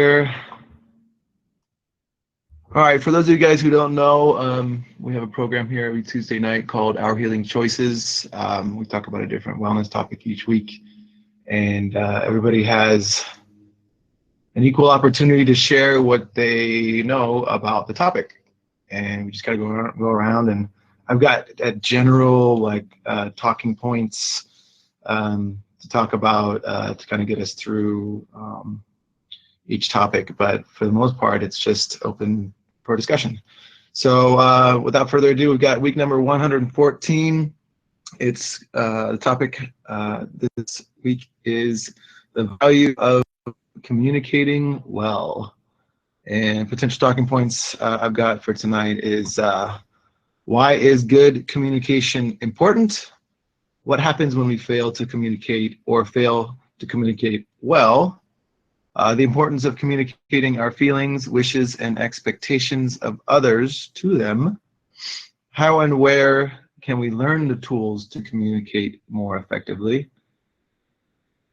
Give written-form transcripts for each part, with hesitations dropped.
All right, for those of you guys who don't know, we have a program here every Tuesday night called Our Healing Choices. We talk about a different wellness topic each week, and everybody has an equal opportunity to share what they know about the topic. And we just got to go around, and I've got general talking points to talk about to kind of get us through each topic, but for the most part, it's just open for discussion. So without further ado, we've got week number 114. It's the topic this week is the value of communicating well. And potential talking points I've got for tonight is why is good communication important? What happens when we fail to communicate or fail to communicate well? The importance of communicating our feelings, wishes, and expectations of others to them. How and where can we learn the tools to communicate more effectively?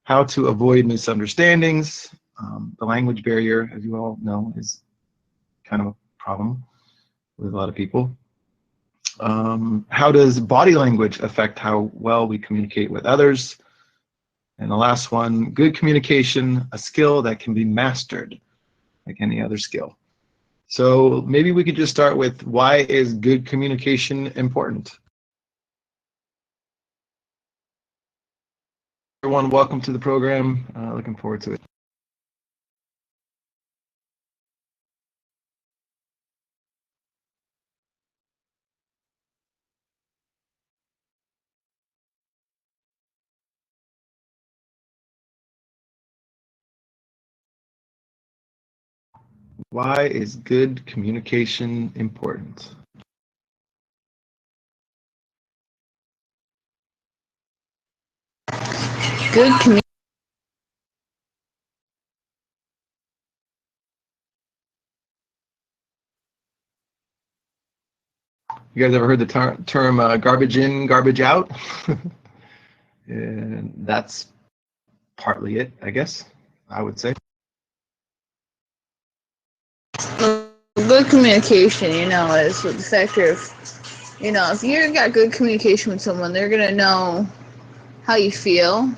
How to avoid misunderstandings. The language barrier, as you all know, is kind of a problem with a lot of people. How does body language affect how well we communicate with others? And the last one, good communication, a skill that can be mastered like any other skill. So maybe we could just start with, why is good communication important? Everyone, welcome to the program. Looking forward to it. Why is good communication important? Good communication. You guys ever heard the term garbage in, garbage out? And that's partly it, I guess, I would say. Good communication, is with the factor of, if you got good communication with someone, they're gonna know how you feel,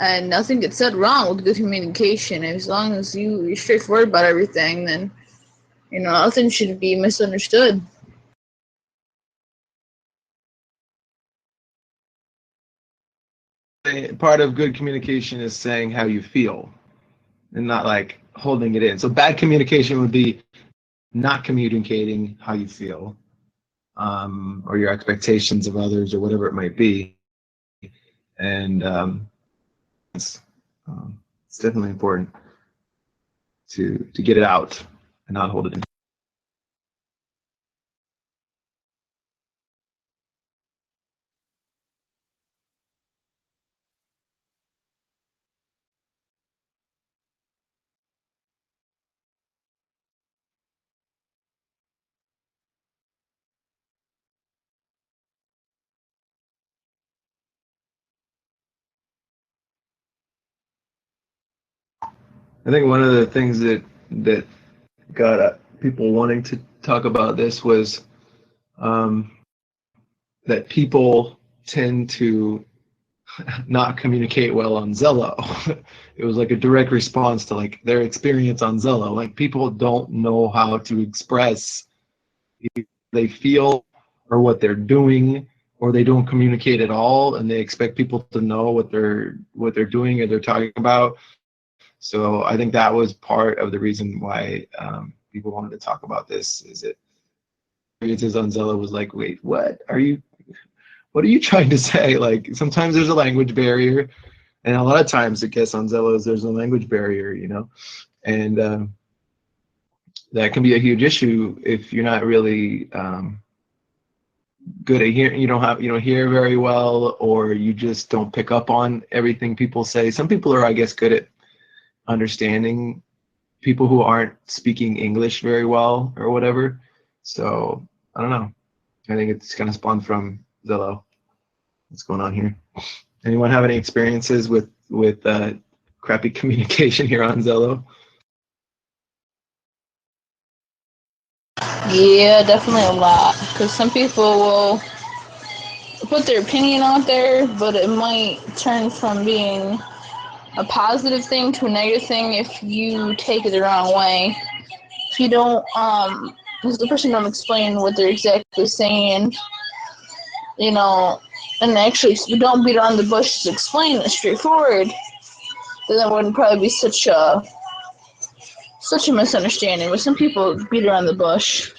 and nothing gets said wrong with good communication. As long as you're straightforward about everything, then nothing should be misunderstood. Part of good communication is saying how you feel and not like holding it in. So bad communication would be not communicating how you feel, or your expectations of others, or whatever it might be. And it's definitely important to get it out and not hold it in. I think one of the things that got people wanting to talk about this was that people tend to not communicate well on Zello. It was like a direct response to like their experience on Zello. Like, people don't know how to express they feel or what they're doing, or they don't communicate at all, and they expect people to know what they're doing or they're talking about. So I think that was part of the reason why people wanted to talk about this. Is it experiences on Zello was like, wait, what are you trying to say? Like, sometimes there's a language barrier, and a lot of times, I guess, on Zellos there's a language barrier, and that can be a huge issue if you're not really good at hearing. You don't hear very well, or you just don't pick up on everything people say. Some people are, I guess, good at understanding people who aren't speaking English very well or whatever. So I don't know. I think it's kind of spawned from Zello. What's going on here? Anyone have any experiences with crappy communication here on Zello? Yeah, definitely a lot. Because some people will put their opinion out there, but it might turn from being a positive thing to a negative thing if you take it the wrong way. If you don't, if the person don't explain what they're exactly saying, you know, and actually don't beat around the bush, just explain it straightforward, then that wouldn't probably be such a misunderstanding. But some people beat around the bush.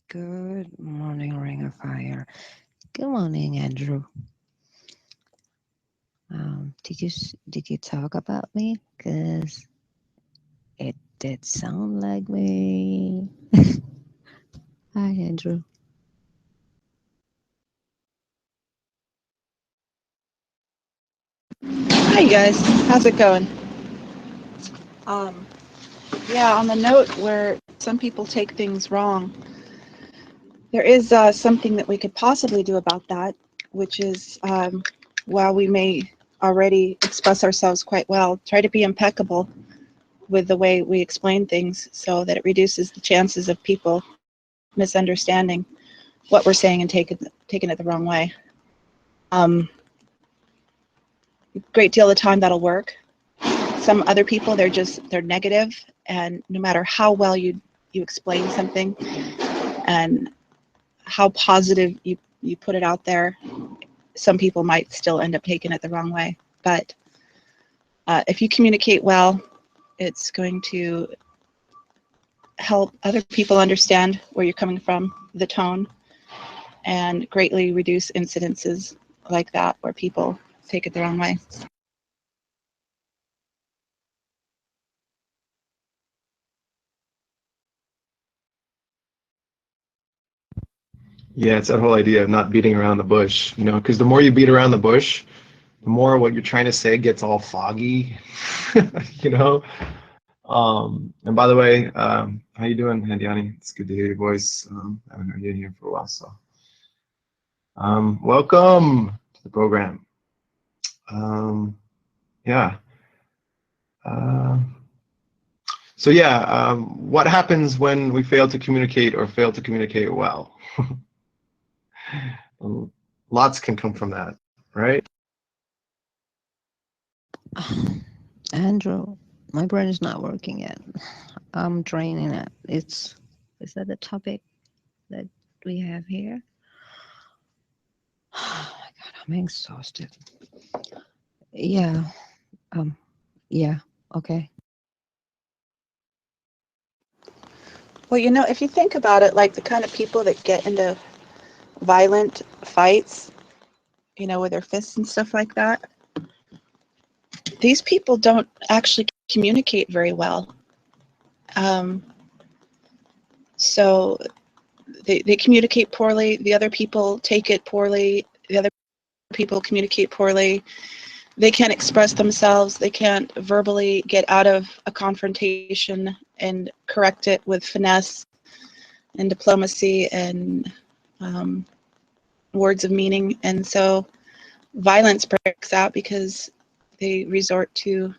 Good morning, Ring of Fire. Good morning, Andrew. Did you talk about me? Cause it did sound like me. Hi, Andrew. Hi guys, how's it going? Um, yeah, on the note where some people take things wrong, there is something that we could possibly do about that, which is while we may already express ourselves quite well, try to be impeccable with the way we explain things so that it reduces the chances of people misunderstanding what we're saying and taking it the wrong way. Great deal of the time that'll work. Some other people, they're negative, and no matter how well you explain something and how positive you put it out there, some people might still end up taking it the wrong way. But if you communicate well, it's going to help other people understand where you're coming from, the tone, and greatly reduce incidences like that where people take it the wrong way. Yeah, it's that whole idea of not beating around the bush, because the more you beat around the bush, the more what you're trying to say gets all foggy, you know. And by the way, how you doing, Handiani? It's good to hear your voice. I haven't heard you in here for a while, so welcome to the program. Yeah. Uh, so yeah, what happens when we fail to communicate or fail to communicate well? Lots can come from that, right? Andrew, my brain is not working yet. I'm draining it. Is that the topic that we have here? Oh my God, I'm exhausted. Yeah. Yeah. Okay. Well, if you think about it, like the kind of people that get into violent fights, with their fists and stuff like that, these people don't actually communicate very well. So they communicate poorly. The other people take it poorly. The other people communicate poorly. They can't express themselves. They can't verbally get out of a confrontation and correct it with finesse and diplomacy and words of meaning. And so violence breaks out because they resort to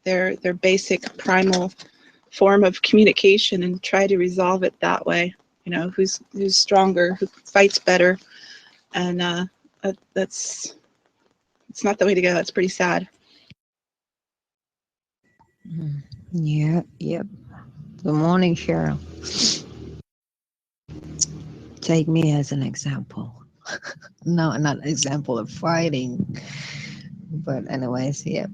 their basic primal form of communication and try to resolve it that way. Who's stronger, who fights better, and that's it's not the way to go. That's pretty sad. Yeah. Yep. Good morning, Cheryl. Take me as an example. No, not an example of fighting. But anyways, yeah.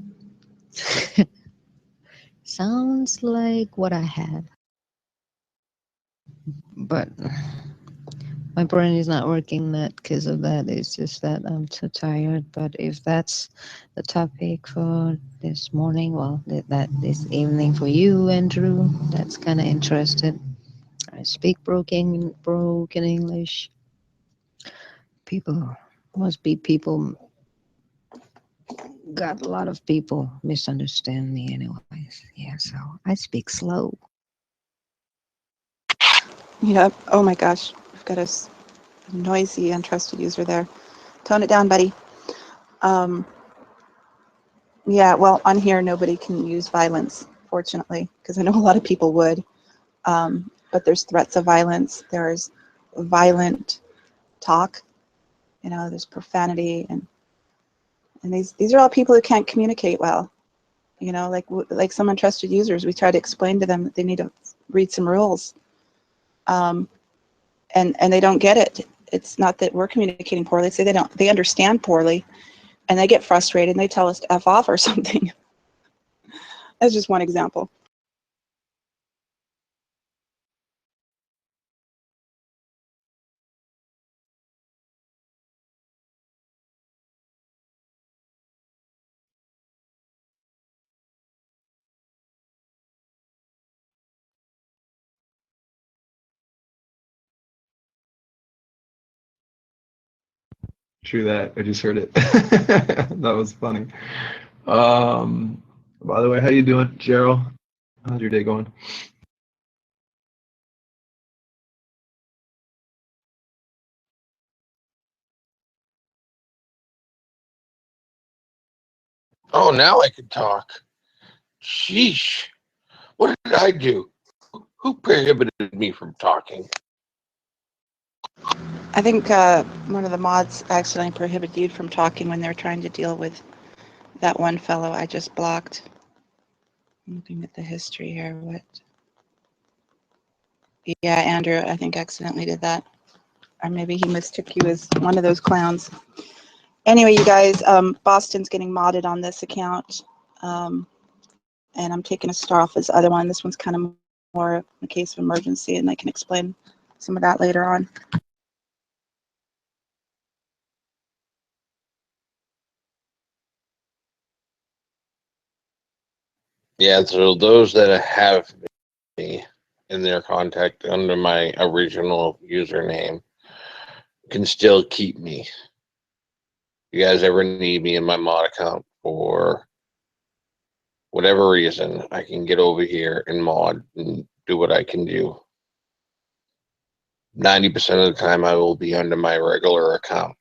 Sounds like what I have. But my brain is not working that because of that. It's just that I'm too tired. But if that's the topic for this morning, well, that this evening for you, Andrew, that's kind of interesting. I speak broken English. People must be people. Got a lot of people misunderstand me, anyways. Yeah, so I speak slow. Yeah. Oh my gosh, we've got a noisy, untrusted user there. Tone it down, buddy. Um, Yeah, well, on here, nobody can use violence, fortunately, because I know a lot of people would. But there's threats of violence. There's violent talk. You know, there's profanity, and these are all people who can't communicate well. You know, like some untrusted users, we try to explain to them that they need to read some rules, and they don't get it. It's not that we're communicating poorly. It's they understand poorly, and they get frustrated and they tell us to F off or something. That's just one example. True that. I just heard it. That was funny. By the way, how you doing, Gerald? How's your day going? Oh, now I can talk. Sheesh. What did I do? Who prohibited me from talking? I think one of the mods accidentally prohibited you from talking when they were trying to deal with that one fellow I just blocked. I'm looking at the history here. What? Yeah, Andrew, I think accidentally did that. Or maybe he mistook you as one of those clowns. Anyway, you guys, Boston's getting modded on this account. And I'm taking a star off his other one. This one's kind of more in a case of emergency, and I can explain some of that later on. Yeah, so those that have me in their contact under my original username can still keep me. You guys ever need me in my mod account for whatever reason, I can get over here and mod and do what I can do. 90% of the time I will be under my regular account.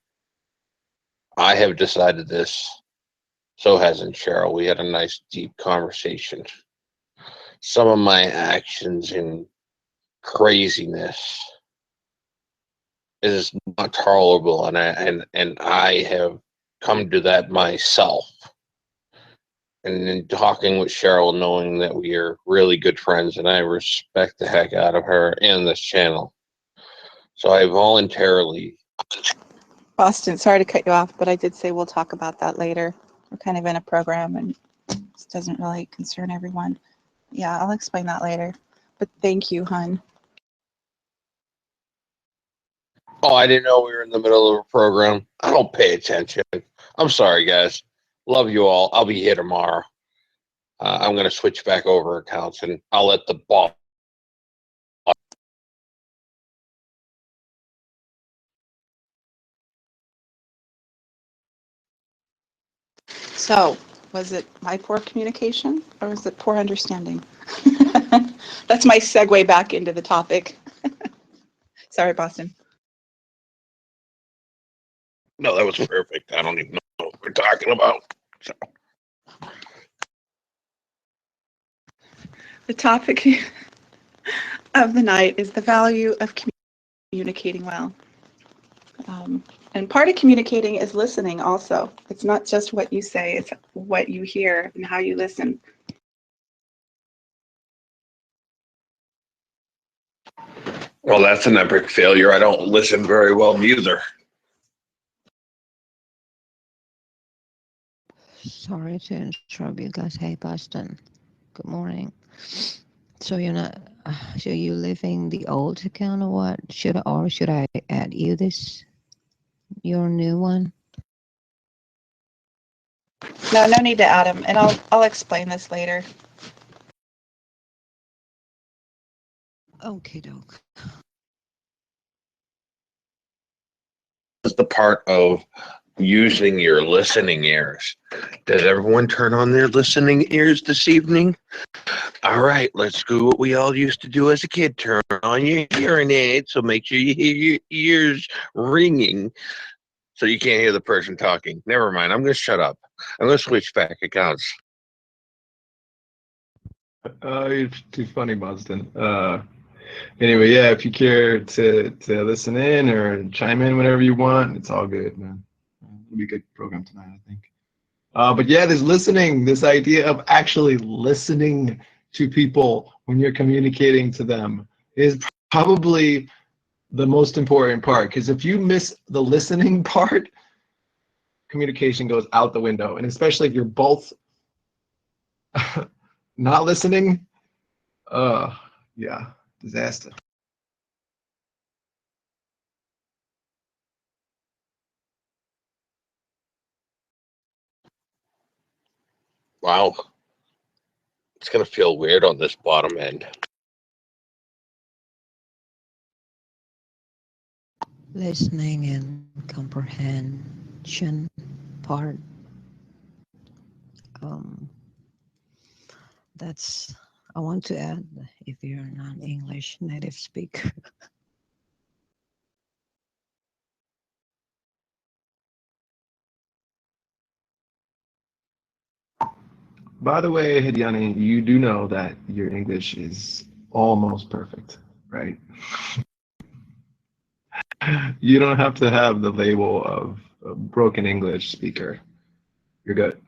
I have decided this, so hasn't Cheryl. We had a nice deep conversation. Some of my actions and craziness is not tolerable, and I have come to that myself. And in talking with Cheryl, knowing that we are really good friends, and I respect the heck out of her and this channel, so I voluntarily. Boston, sorry to cut you off, but I did say we'll talk about that later. We're kind of in a program, and this doesn't really concern everyone. Yeah, I'll explain that later. But thank you, hun. Oh, I didn't know we were in the middle of a program. I don't pay attention. I'm sorry, guys. Love you all. I'll be here tomorrow. I'm going to switch back over accounts, and I'll let the boss. So, was it my poor communication, or was it poor understanding? That's my segue back into the topic. Sorry, Boston. No, that was perfect. I don't even know what we're talking about. So. The topic of the night is the value of communicating well. And part of communicating is listening also. It's not just what you say, it's what you hear and how you listen. Well, that's an epic failure. I don't listen very well either. Sorry to interrupt you guys. Hey, Boston. Good morning. So you're not, so you living the old account or what? Should I add you your new one? No need to add them, and I'll explain this later. Okay, doke. This is the part of using your listening ears. Does everyone turn on their listening ears this evening? All right, let's do what we all used to do as a kid. Turn on your hearing aid, so make sure you hear your ears ringing so you can't hear the person talking. Never mind, I'm going to shut up. I'm gonna switch back accounts. You're too funny, Boston. Anyway, yeah, if you care to listen in or chime in whenever you want, it's all good, man. It'll be a good program tonight, I think. But yeah, this listening, this idea of actually listening to people when you're communicating to them is probably the most important part. Because if you miss the listening part, communication goes out the window. And especially if you're both not listening, yeah, disaster. Wow, it's gonna feel weird on this bottom end. Listening and comprehension part. Um, that's, I want to add, if you're a non-English native speaker. By the way, Hidyani, you do know that your English is almost perfect, right? You don't have to have the label of a broken English speaker. You're good.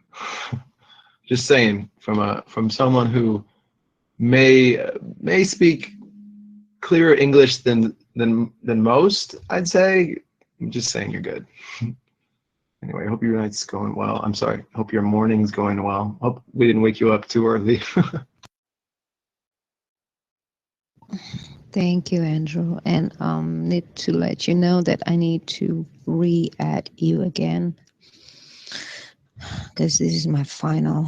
Just saying, from someone who may speak clearer English than most, I'd say. I'm just saying you're good. Anyway, I hope your night's going well. I'm sorry. Hope your morning's going well. Hope we didn't wake you up too early. Thank you, Andrew. And need to let you know that I need to re-add you again, because this is my final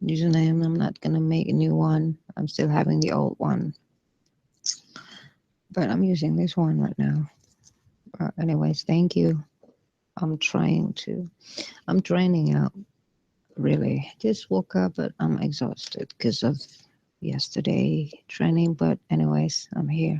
username. I'm not gonna make a new one. I'm still having the old one, but I'm using this one right now. Anyways, thank you. I'm draining out, really. Just woke up, but I'm exhausted because of yesterday training. But anyways, I'm here.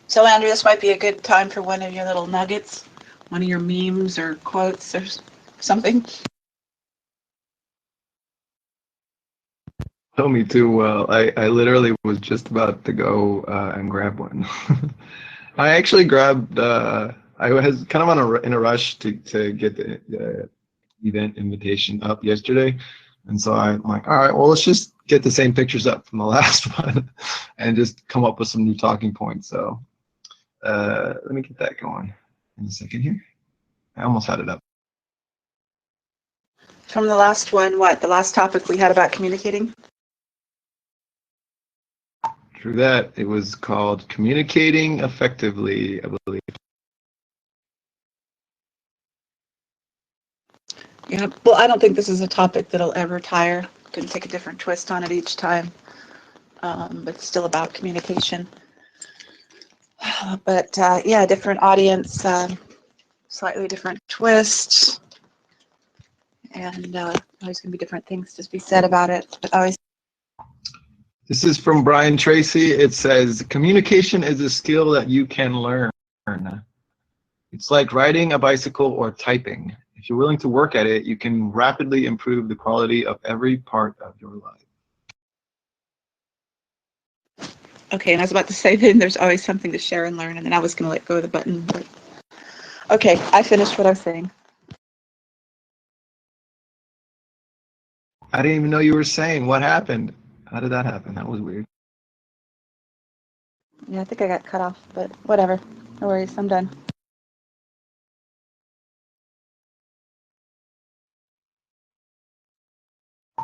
So, Andrew, this might be a good time for one of your little nuggets, one of your memes or quotes or something. Know me too well. I literally was just about to go and grab one. I actually grabbed. I was kind of in a rush to get the event invitation up yesterday, and so I'm like, all right, well, let's just get the same pictures up from the last one, and just come up with some new talking points. So let me get that going in a second here. I almost had it up. From the last one, what? The last topic we had about communicating? Through that, it was called Communicating Effectively, I believe. Yeah, well, I don't think this is a topic that'll ever tire. Can take a different twist on it each time, but it's still about communication. But yeah, different audience, slightly different twist, and always going to be different things to be said about it. But always. This is from Brian Tracy. It says, communication is a skill that you can learn. It's like riding a bicycle or typing. If you're willing to work at it, you can rapidly improve the quality of every part of your life. Okay, and I was about to say then there's always something to share and learn, and then I was going to let go of the button. But okay, I finished what I was saying. I didn't even know you were saying. What happened? How did that happen? That was weird. Yeah, I think I got cut off, but whatever. No worries, I'm done.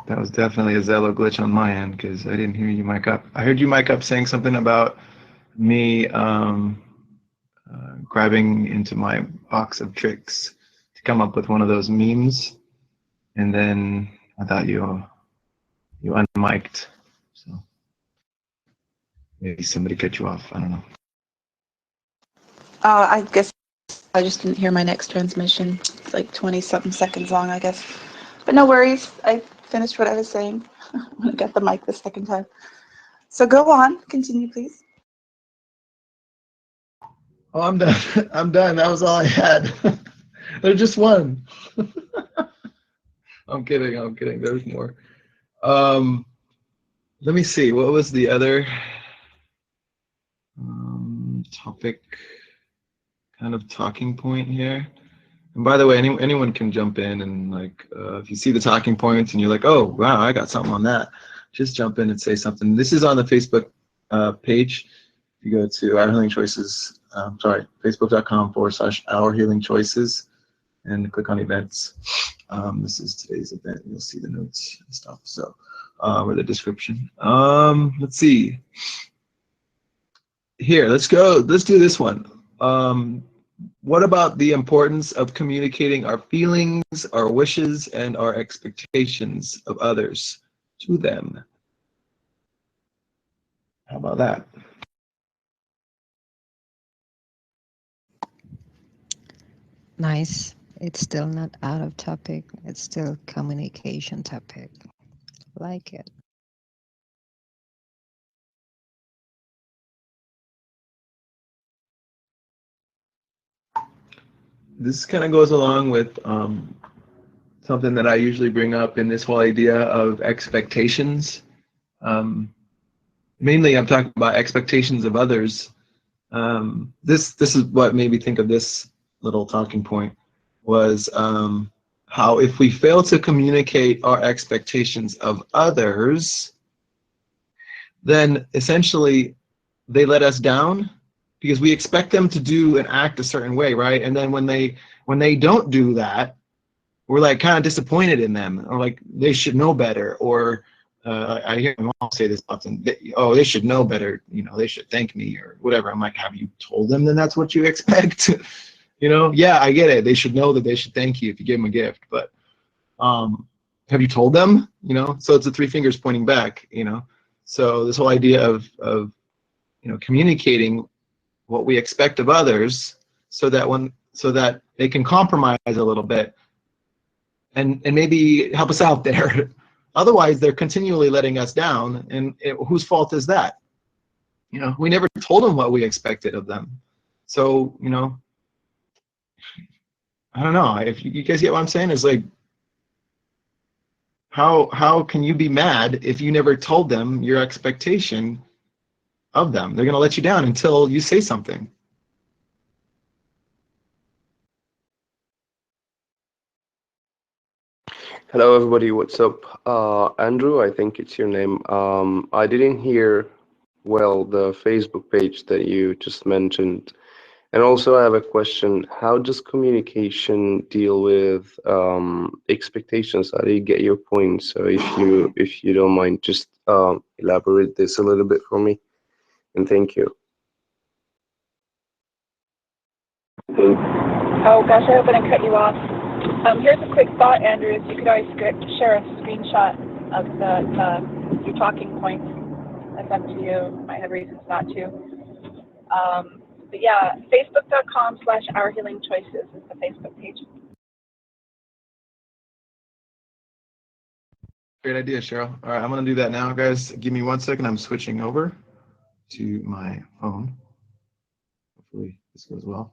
That was definitely a Zello glitch on my end because I didn't hear you mic up. I heard you mic up saying something about me grabbing into my box of tricks to come up with one of those memes, and then I thought you unmiked, so maybe somebody cut you off. I don't know. I guess I just didn't hear my next transmission. It's like 20-something seconds long, I guess. But no worries. I finished what I was saying. I got the mic the second time. So go on, continue, please. Oh, I'm done. I'm done. That was all I had. There's just one. I'm kidding. I'm kidding. There's more. Let me see. What was the other topic? Kind of talking point here. And by the way, anyone can jump in and like if you see the talking points and you're like, oh wow, I got something on that, just jump in and say something. This is on the Facebook page. If you go to Our Healing Choices, facebook.com/Our Healing Choices, and click on events. This is today's event. You'll see the notes and stuff. So, or the description. Let's see. Here, let's go. Let's do this one. What about the importance of communicating our feelings, our wishes, and our expectations of others to them? How about that? Nice. It's still not out of topic. It's still communication topic. Like it. This kind of goes along with something that I usually bring up in this whole idea of expectations. Mainly, I'm talking about expectations of others. This is what made me think of this little talking point was how if we fail to communicate our expectations of others, then essentially they let us down because we expect them to do and act a certain way, right? And then when they don't do that, we're like kind of disappointed in them, or like they should know better, or I hear my mom say this often, oh, they should know better, you know, they should thank me or whatever. I'm like, have you told them then that's what you expect? You know, yeah, I get it. They should know that they should thank you if you give them a gift, but have you told them? You know, so it's the three fingers pointing back, you know. So this whole idea of you know, communicating what we expect of others so that they can compromise a little bit and maybe help us out there. Otherwise, they're continually letting us down, and whose fault is that? You know, we never told them what we expected of them. So, you know, I don't know. If you guys get what I'm saying, it's like, how can you be mad if you never told them your expectation of them? They're going to let you down until you say something. Hello, everybody. What's up? Andrew, I think it's your name. I didn't hear well the Facebook page that you just mentioned. And also, I have a question. How does communication deal with expectations? How do you get your point? So if you don't mind, just elaborate this a little bit for me. And thank you. Oh gosh, I hope I didn't cut you off. Here's a quick thought, Andrew. You could always share a screenshot of your talking points. That's up to you. Might have reasons not to. But yeah, facebook.com/Our Healing Choices is the Facebook page. Great idea, Cheryl. All right, I'm going to do that now, guys. Give me 1 second. I'm switching over to my phone. Hopefully this goes well.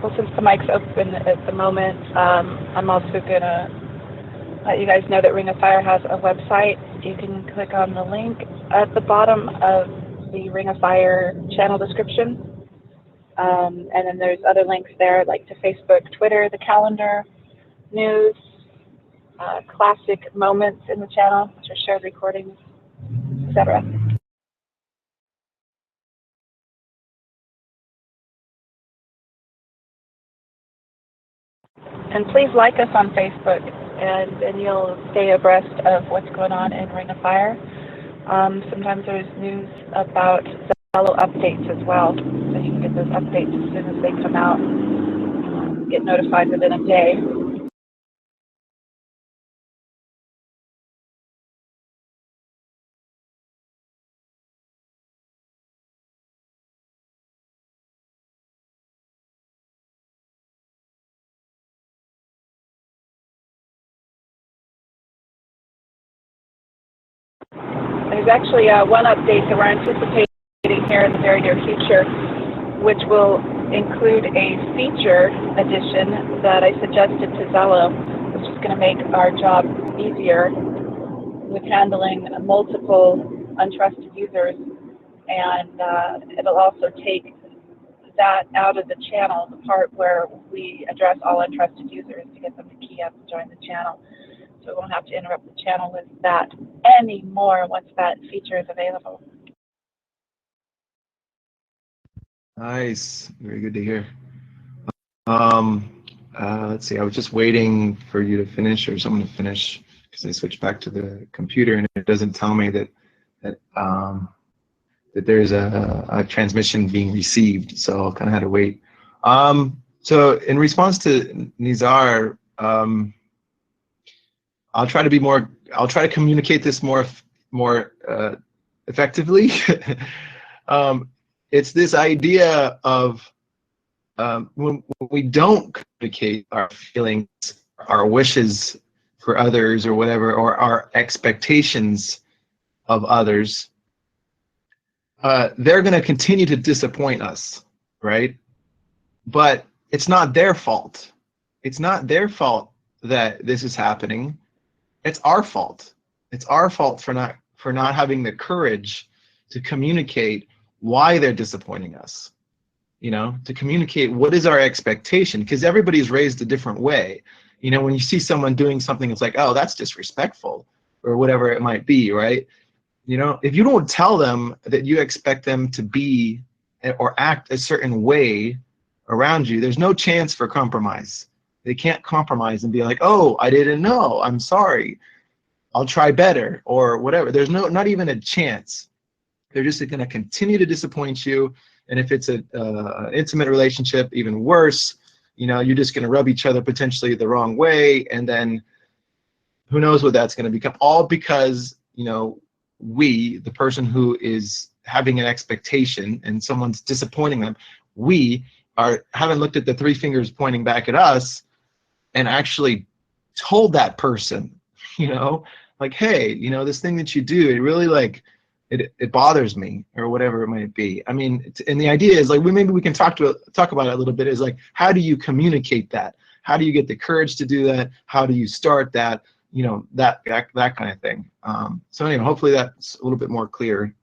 Well, since the mic's open at the moment, I'm also going to let you guys know that Ring of Fire has a website. You can click on the link at the bottom of the Ring of Fire channel description. And then there's other links there, like to Facebook, Twitter, the calendar, news, classic moments in the channel, which are shared recordings, etc. And please like us on Facebook, and then you'll stay abreast of what's going on in Ring of Fire. Sometimes there's news about fellow updates as well, so you can get those updates as soon as they come out. get notified within a day. There's actually one update that we're anticipating here in the very near future, which will include a feature addition that I suggested to Zello, which is going to make our job easier with handling multiple untrusted users, and it'll also take that out of the channel, the part where we address all untrusted users to get them to key up and join the channel. So we won't have to interrupt the channel with that anymore once that feature is available. Nice, very good to hear. Let's see, I was just waiting for you to finish or someone to finish because I switched back to the computer and it doesn't tell me that there's a transmission being received, so I kind of had to wait. So in response to Nizar, I'll try to communicate this more effectively. It's this idea of when we don't communicate our feelings, our wishes for others or whatever, or our expectations of others, they're going to continue to disappoint us, right? But it's not their fault. It's not their fault that this is happening. It's our fault. It's our fault for not having the courage to communicate why they're disappointing us. You know, to communicate what is our expectation, because everybody's raised a different way. You know, when you see someone doing something, it's like, oh, that's disrespectful, or whatever it might be, right? You know, if you don't tell them that you expect them to be or act a certain way around you, there's no chance for compromise. They can't compromise and be like, oh, I didn't know, I'm sorry, I'll try better, or whatever. There's not even a chance. They're just going to continue to disappoint you. And if it's an intimate relationship, even worse. You know, you're just going to rub each other potentially the wrong way, and then who knows what that's going to become, all because, you know, we, the person who is having an expectation and someone's disappointing them, we haven't looked at the three fingers pointing back at us and actually told that person, you know, like, hey, you know, this thing that you do, it really, like, it bothers me, or whatever it might be. I mean, and the idea is, like, maybe we can talk about it a little bit, is like, how do you communicate that? How do you get the courage to do that? How do you start that? You know, that kind of thing. So anyway, hopefully that's a little bit more clear.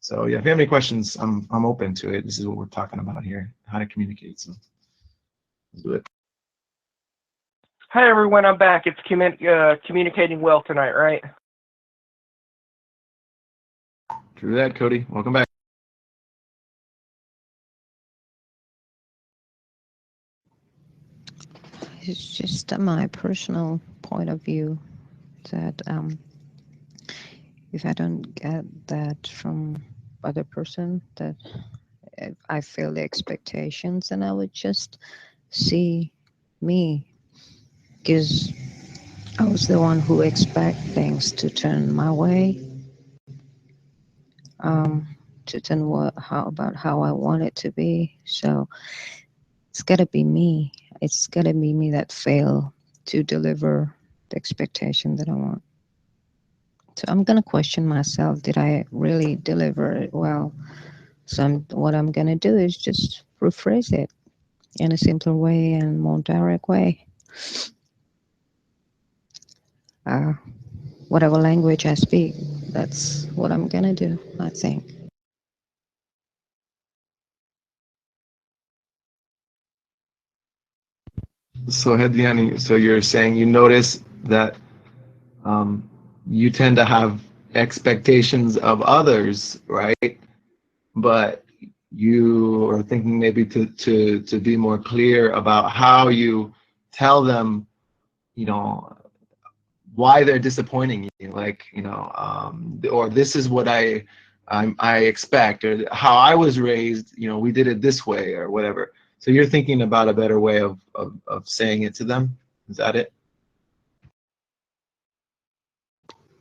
So yeah, if you have any questions, I'm open to it. This is what we're talking about here, how to communicate. So let's do it. Hi everyone, I'm back. It's communicating well tonight, right? True that, Cody. Welcome back. It's just my personal point of view that if I don't get that from other person, that if I feel the expectations, and I would just see me, because I was the one who expect things to turn my way, to turn how I want it to be. So it's gotta be me. It's gotta be me that fail to deliver the expectation that I want. So I'm gonna question myself: did I really deliver it well? So what I'm gonna do is just rephrase it in a simpler way and more direct way. Whatever language I speak, that's what I'm gonna do, I think. So Hediani, so you're saying you notice that you tend to have expectations of others, right? But you are thinking maybe to be more clear about how you tell them, you know, why they're disappointing you, like, you know, or this is what I expect, or how I was raised, you know, we did it this way, or whatever. So you're thinking about a better way of saying it to them. Is that it?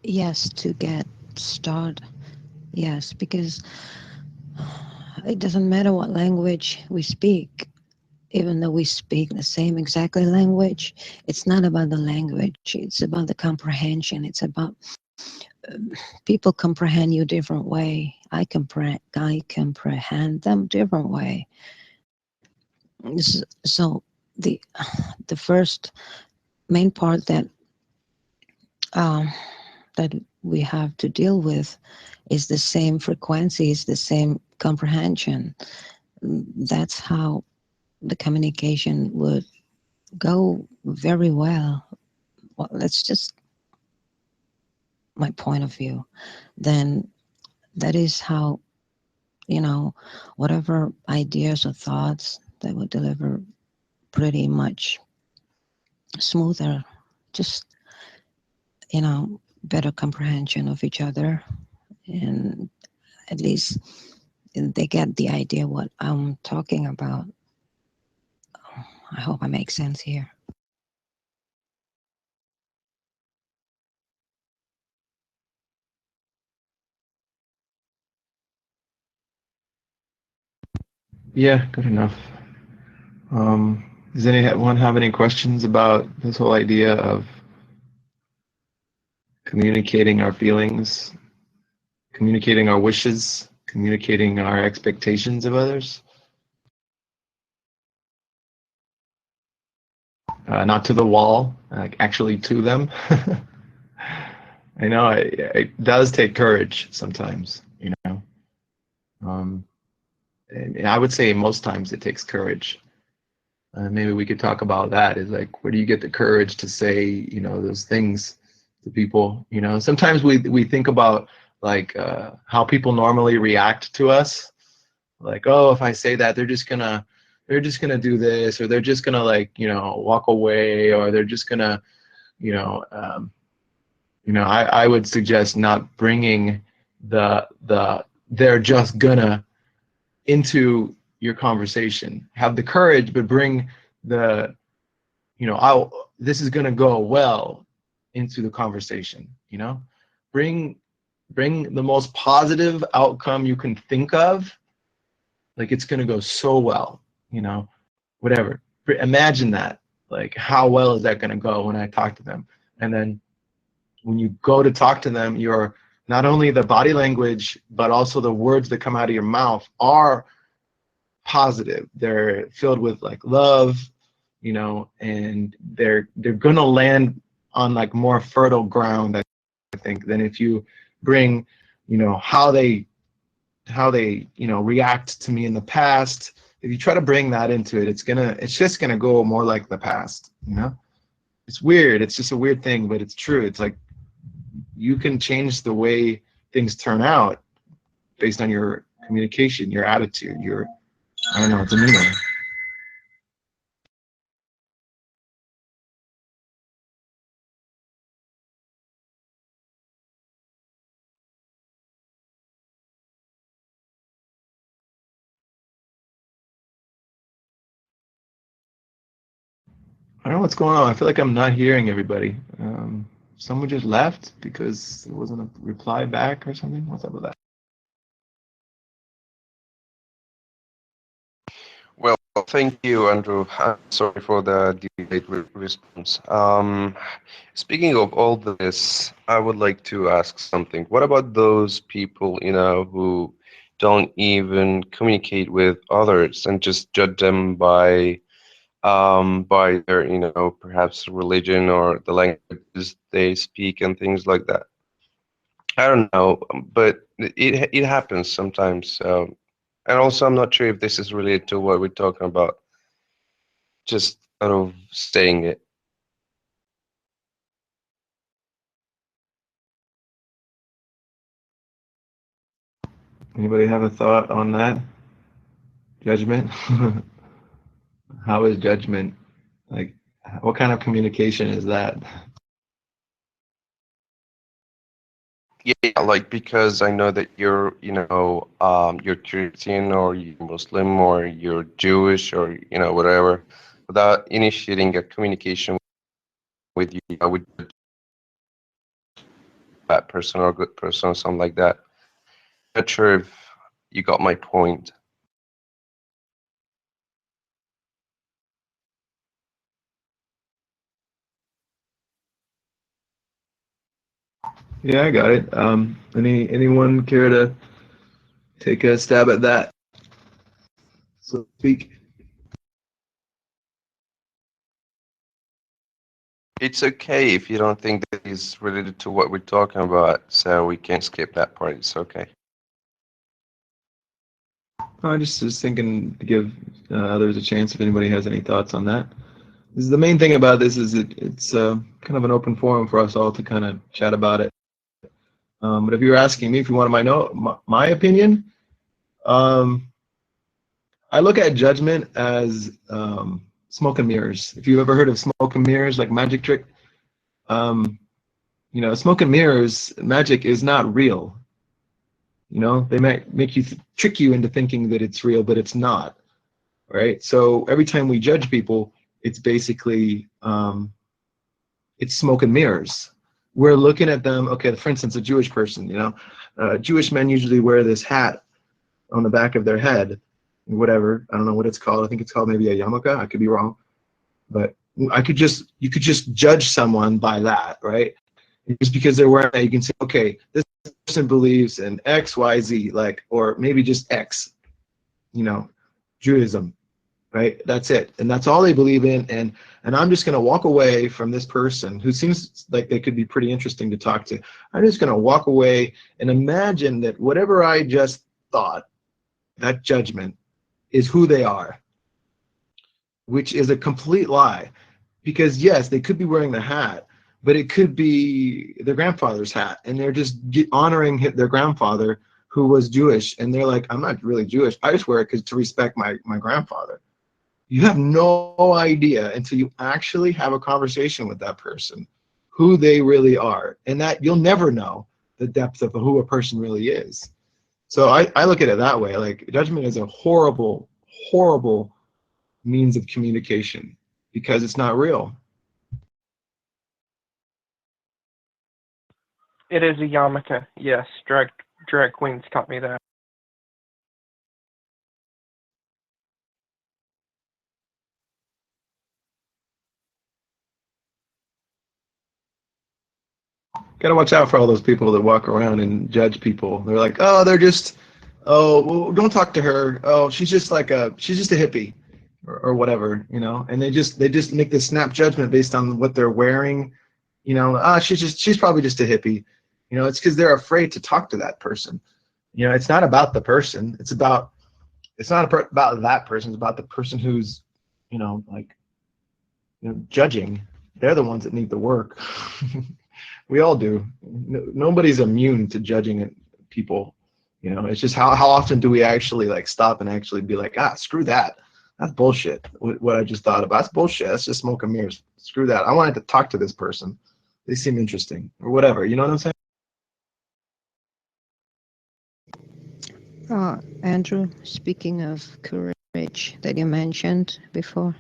Yes, to get started. Yes, because it doesn't matter what language we speak, even though we speak the same exactly language. It's not about the language, it's about the comprehension. It's about people comprehend you different way. I comprehend them different way. So the first main part um, that we have to deal with is the same frequency, is the same comprehension. That's how the communication would go very well. Well, that's just my point of view. Then that is how, whatever ideas or thoughts that would deliver pretty much smoother, just, better comprehension of each other. And at least they get the idea what I'm talking about. I hope I make sense here. Yeah, good enough. Does anyone have any questions about this whole idea of communicating our feelings, communicating our wishes, communicating our expectations of others? Not to the wall, actually to them. I know it does take courage sometimes, and I would say most times it takes courage. Maybe we could talk about that. Is like, where do you get the courage to say, those things to people? Sometimes we think about like how people normally react to us. Like, oh, if I say that, they're just gonna do this, or they're just gonna like, walk away, or they're just gonna, you know, um, I would suggest not bringing the they're just gonna into your conversation. Have the courage, but bring the, this is gonna go well into the conversation. Bring the most positive outcome you can think of. Like, it's gonna go so well. Whatever. Imagine that. Like, how well is that gonna go when I talk to them? And then when you go to talk to them, you're not only the body language, but also the words that come out of your mouth are positive. They're filled with like love, and they're gonna land on like more fertile ground, I think, than if you bring, how they react to me in the past. If you try to bring that into it, it's just gonna go more like the past. It's weird. It's just a weird thing, but it's true. It's like, you can change the way things turn out based on your communication, your attitude, I don't know, demeanor. I don't know what's going on. I feel like I'm not hearing everybody. Someone just left because there wasn't a reply back or something. What's up with that? Well, thank you, Andrew. I'm sorry for the delayed response. Speaking of all this, I would like to ask something. What about those people, who don't even communicate with others and just judge them by their, perhaps religion or the languages they speak and things like that? I don't know, but it happens sometimes. And also, I'm not sure if this is related to what we're talking about. Just out of saying it. Anybody have a thought on that? Judgment? How is judgment? Like, what kind of communication is that? Yeah, like because I know that you're, you're Christian or you're Muslim or you're Jewish or whatever. Without initiating a communication with you, I would bad person or good person or something like that. Not sure if you got my point. Yeah, I got it. Anyone care to take a stab at that, so to speak? It's okay if you don't think that is related to what we're talking about, so we can skip that part. It's okay. I just was thinking to give others a chance if anybody has any thoughts on that. This is the main thing about this is it's kind of an open forum for us all to kind of chat about it. But if you're asking me if you want my opinion, um, I look at judgment as smoke and mirrors. If you've ever heard of smoke and mirrors, like magic trick, smoke and mirrors, magic is not real. They might make you trick you into thinking that it's real, but it's not. Right? So every time we judge people, it's basically it's smoke and mirrors. We're looking at them. Okay, for instance, a Jewish person. Jewish men usually wear this hat on the back of their head, whatever. I don't know what it's called. I think it's called maybe a yarmulke. I could be wrong, but you could just judge someone by that, right? Just because they're wearing that, you can say, okay, this person believes in X, Y, Z, like, or maybe just X, Judaism, right? That's it, and that's all they believe in, and I'm just going to walk away from this person who seems like they could be pretty interesting to talk to. I'm just going to walk away and imagine that whatever I just thought, that judgment, is who they are, which is a complete lie. Because yes, they could be wearing the hat, but it could be their grandfather's hat, and they're just honoring their grandfather who was Jewish, and they're like, I'm not really Jewish. I just wear it to respect my grandfather. You have no idea until you actually have a conversation with that person who they really are, and that you'll never know the depth of who a person really is. So I look at it that way. Like, judgment is a horrible, horrible means of communication because it's not real. It is a yarmulke. Yes, drag queens taught me that. Gotta watch out for all those people that walk around and judge people. They're like, oh, well, don't talk to her. Oh, she's just a hippie, or whatever, And they just make this snap judgment based on what they're wearing. She's probably just a hippie. It's because they're afraid to talk to that person. It's not about the person. It's not about that person. It's about the person who's, like, judging. They're the ones that need the work. We all do. Nobody's immune to judging people. It's just how often do we actually like stop and actually be like, screw that. That's bullshit. What I just thought about. That's bullshit. That's just smoke and mirrors. Screw that. I wanted to talk to this person. They seem interesting or whatever. You know what I'm saying? Andrew, speaking of courage that you mentioned before,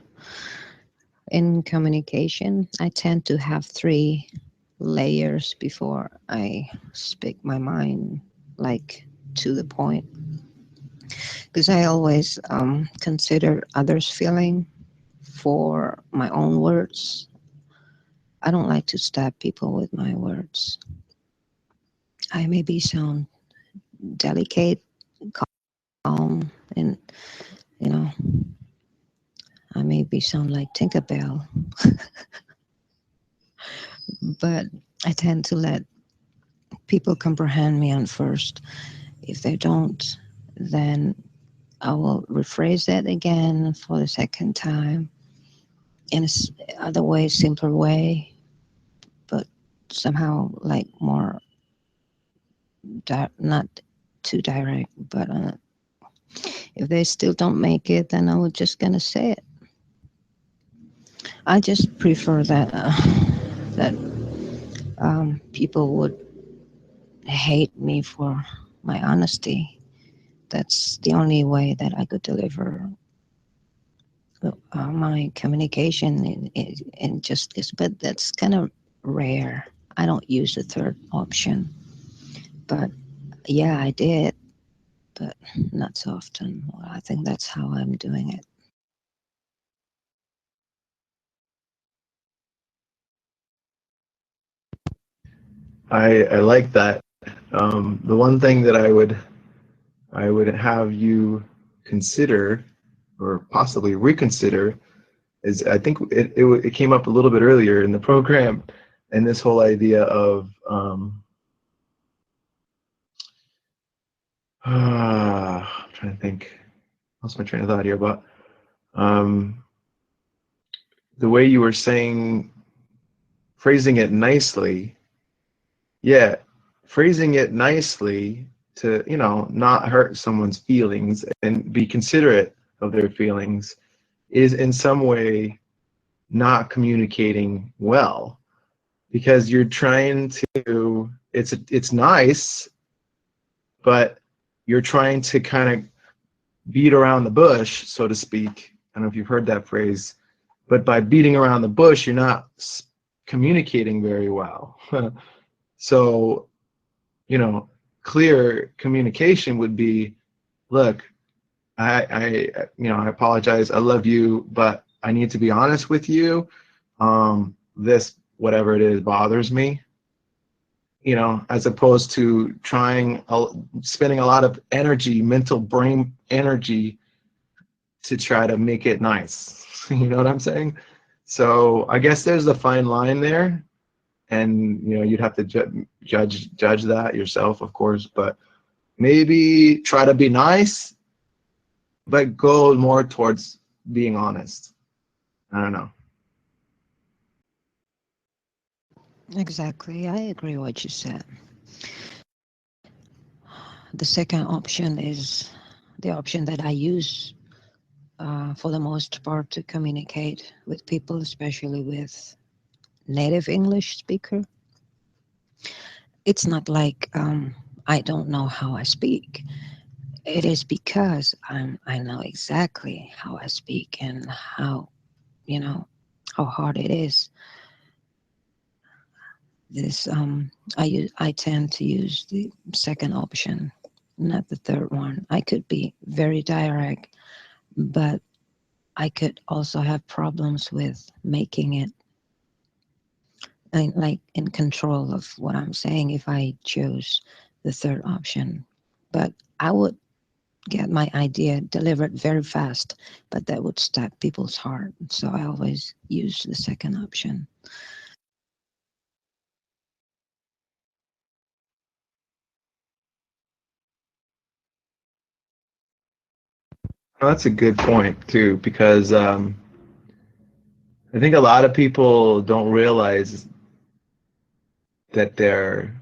in communication, I tend to have 3 layers before I speak my mind, like to the point, because I always consider others' feeling for my own words. I don't like to stab people with my words. I maybe sound delicate, calm, and I maybe sound like Tinkerbell, but I tend to let people comprehend me on first. If they don't, then I will rephrase that again for the second time in a other way, simpler way, but somehow like more not too direct. But if they still don't make it, then I'm just gonna say it. I just prefer that people would hate me for my honesty. That's the only way that I could deliver my communication in just this. But that's kind of rare. I don't use the third option. But yeah, I did, but not so often. Well, I think that's how I'm doing it. I like that. The one thing that I would have you consider or possibly reconsider is I think it came up a little bit earlier in the program, and this whole idea of I'm trying to think. Lost my train of thought here, but um, the way you were saying, phrasing it nicely, yeah, phrasing it nicely to, you know, not hurt someone's feelings and be considerate of their feelings is in some way not communicating well, because you're trying to, it's nice, but you're trying to kind of beat around the bush, so to speak. I don't know if you've heard that phrase, but by beating around the bush, you're not communicating very well. So, you know, clear communication would be, look, I apologize. I love you, but I need to be honest with you. This, whatever it is, bothers me. You know, as opposed to spending a lot of energy, mental brain energy, to try to make it nice. You know what I'm saying? So I guess there's a fine line there, and you know you'd have to judge that yourself, of course. But maybe try to be nice, but go more towards being honest. I don't know. Exactly, I agree what you said. The second option is the option that I use for the most part to communicate with people, especially with native English speaker. It's not like I don't know how I speak. It is because I know exactly how I speak and how, you know, how hard it is. This I tend to use the second option, not the third one. I could be very direct, but I could also have problems with making it like in control of what I'm saying if I chose the third option. But I would get my idea delivered very fast, but that would stab people's heart. So I always use the second option. Well, that's a good point too, because I think a lot of people don't realize that their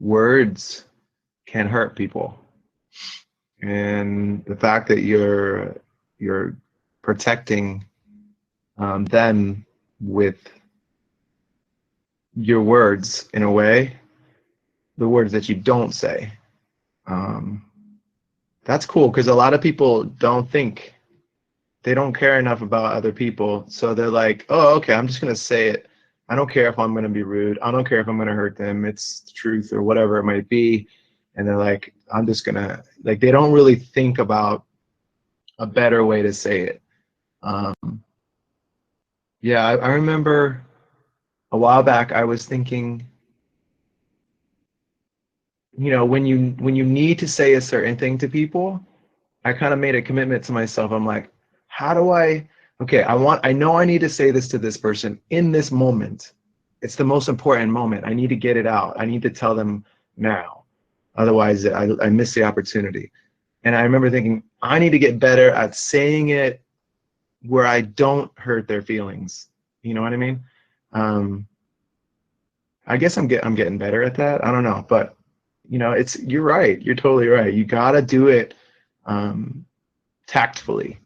words can hurt people, and the fact that you're protecting them with your words, in a way, the words that you don't say. Um, that's cool, because a lot of people don't think, they don't care enough about other people, so they're like, oh, okay, I'm just gonna say it. I don't care if I'm gonna be rude. I don't care if I'm gonna hurt them. It's the truth or whatever it might be. And they're like, I'm just gonna, like, they don't really think about a better way to say it. Um, yeah, I remember a while back I was thinking, you know, when you need to say a certain thing to people, I kind of made a commitment to myself. I'm like, how do okay, I know I need to say this to this person in this moment. It's the most important moment. I need to get it out. I need to tell them now. Otherwise, I miss the opportunity. And I remember thinking, I need to get better at saying it where I don't hurt their feelings. You know what I mean? Um, I guess I'm getting better at that. I don't know, but you know, you're right. You're totally right. You gotta do it um, tactfully.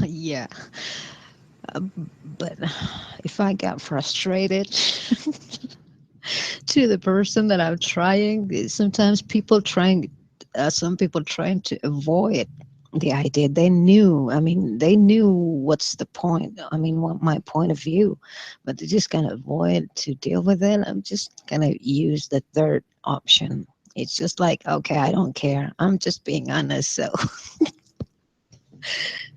Yeah, But if I got frustrated to the person that I'm trying, sometimes some people trying to avoid the idea. They knew, they knew what's the point. What my point of view, but they just kind of avoid to deal with it. I'm just gonna use the third option. It's just like, okay, I don't care. I'm just being honest. So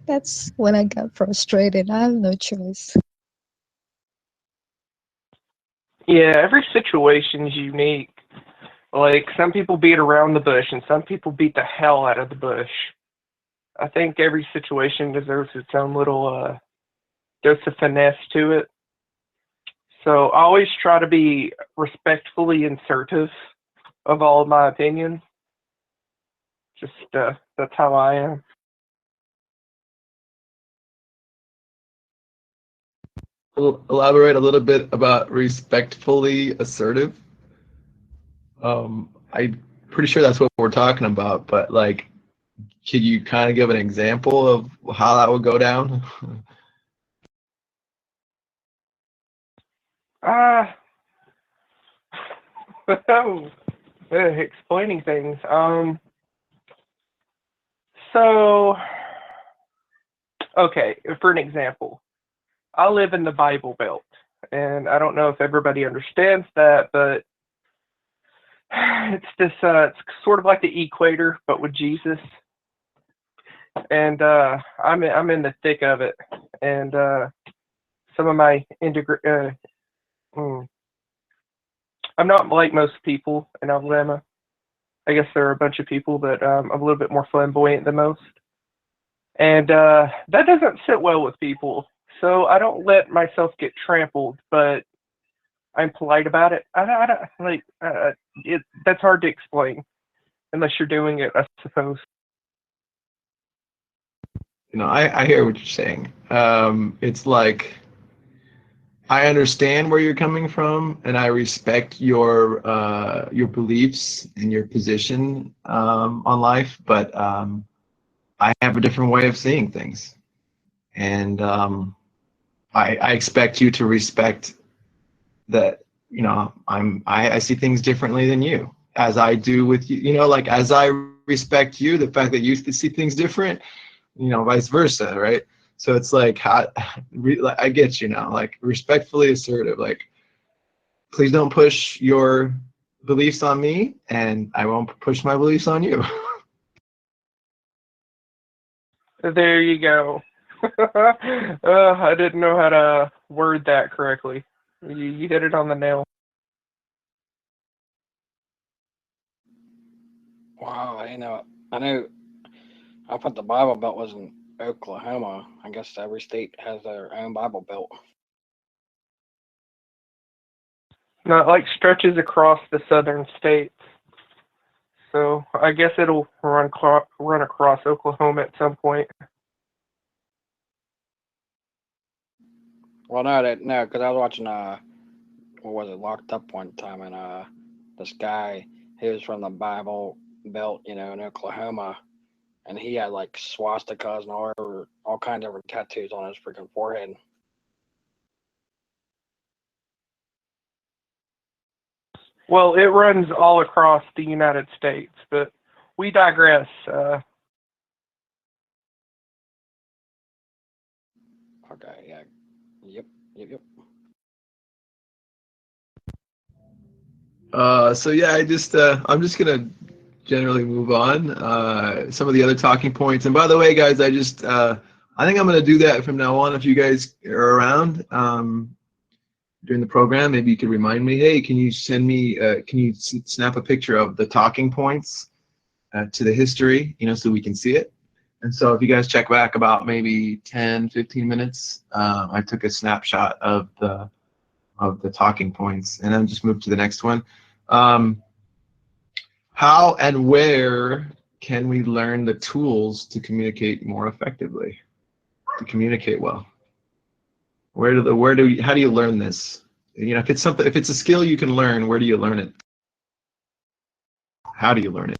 that's when I got frustrated. I have no choice. Yeah, every situation's unique. Like, some people beat around the bush and some people beat the hell out of the bush. I think every situation deserves its own little dose of finesse to it. So I always try to be respectfully assertive of all of my opinions. Just that's how I am. Elaborate a little bit about respectfully assertive. I'm pretty sure that's what we're talking about, but like, could you kind of give an example of how that would go down? Ah, explaining things. So okay, for an example, I live in the Bible Belt, and I don't know if everybody understands that, but it's this. It's sort of like the equator, but with Jesus. And I'm in the thick of it, and some of my I'm not like most people in Alabama. I guess there are a bunch of people, but I'm a little bit more flamboyant than most, and that doesn't sit well with people. So I don't let myself get trampled, but I'm polite about it. I don't like it. That's hard to explain unless you're doing it, I suppose. I hear what you're saying. It's like, I understand where you're coming from, and I respect your beliefs and your position on life, but I have a different way of seeing things, and I expect you to respect that. I see things differently than you, as I do with you. Like, as I respect you, the fact that you see things different, vice versa, right? So it's like, I get you now, like, respectfully assertive, like, please don't push your beliefs on me, and I won't push my beliefs on you. There you go. I didn't know how to word that correctly. You hit it on the nail. Wow, I know. I thought the Bible Belt was in Oklahoma. I guess every state has their own Bible Belt. No, it like stretches across the southern states. So I guess it'll run across Oklahoma at some point. Well, no, because I was watching what was it, Locked Up one time, and this guy, he was from the Bible Belt, in Oklahoma, and he had like swastikas and all kinds of different tattoos on his freaking forehead. Well, it runs all across the United States, but we digress. Okay, yeah, yep. So yeah, I'm just gonna generally move on. Some of the other talking points, and by the way, guys, I think I'm gonna do that from now on. If you guys are around during the program, maybe you could remind me, hey, can you send me, can you snap a picture of the talking points to the history, so we can see it. And so if you guys check back about maybe 10, 15 minutes, I took a snapshot of the talking points, and then just move to the next one. How and where can we learn the tools to communicate more effectively, to communicate well? How do you learn this? If it's a skill you can learn, where do you learn it? How do you learn it?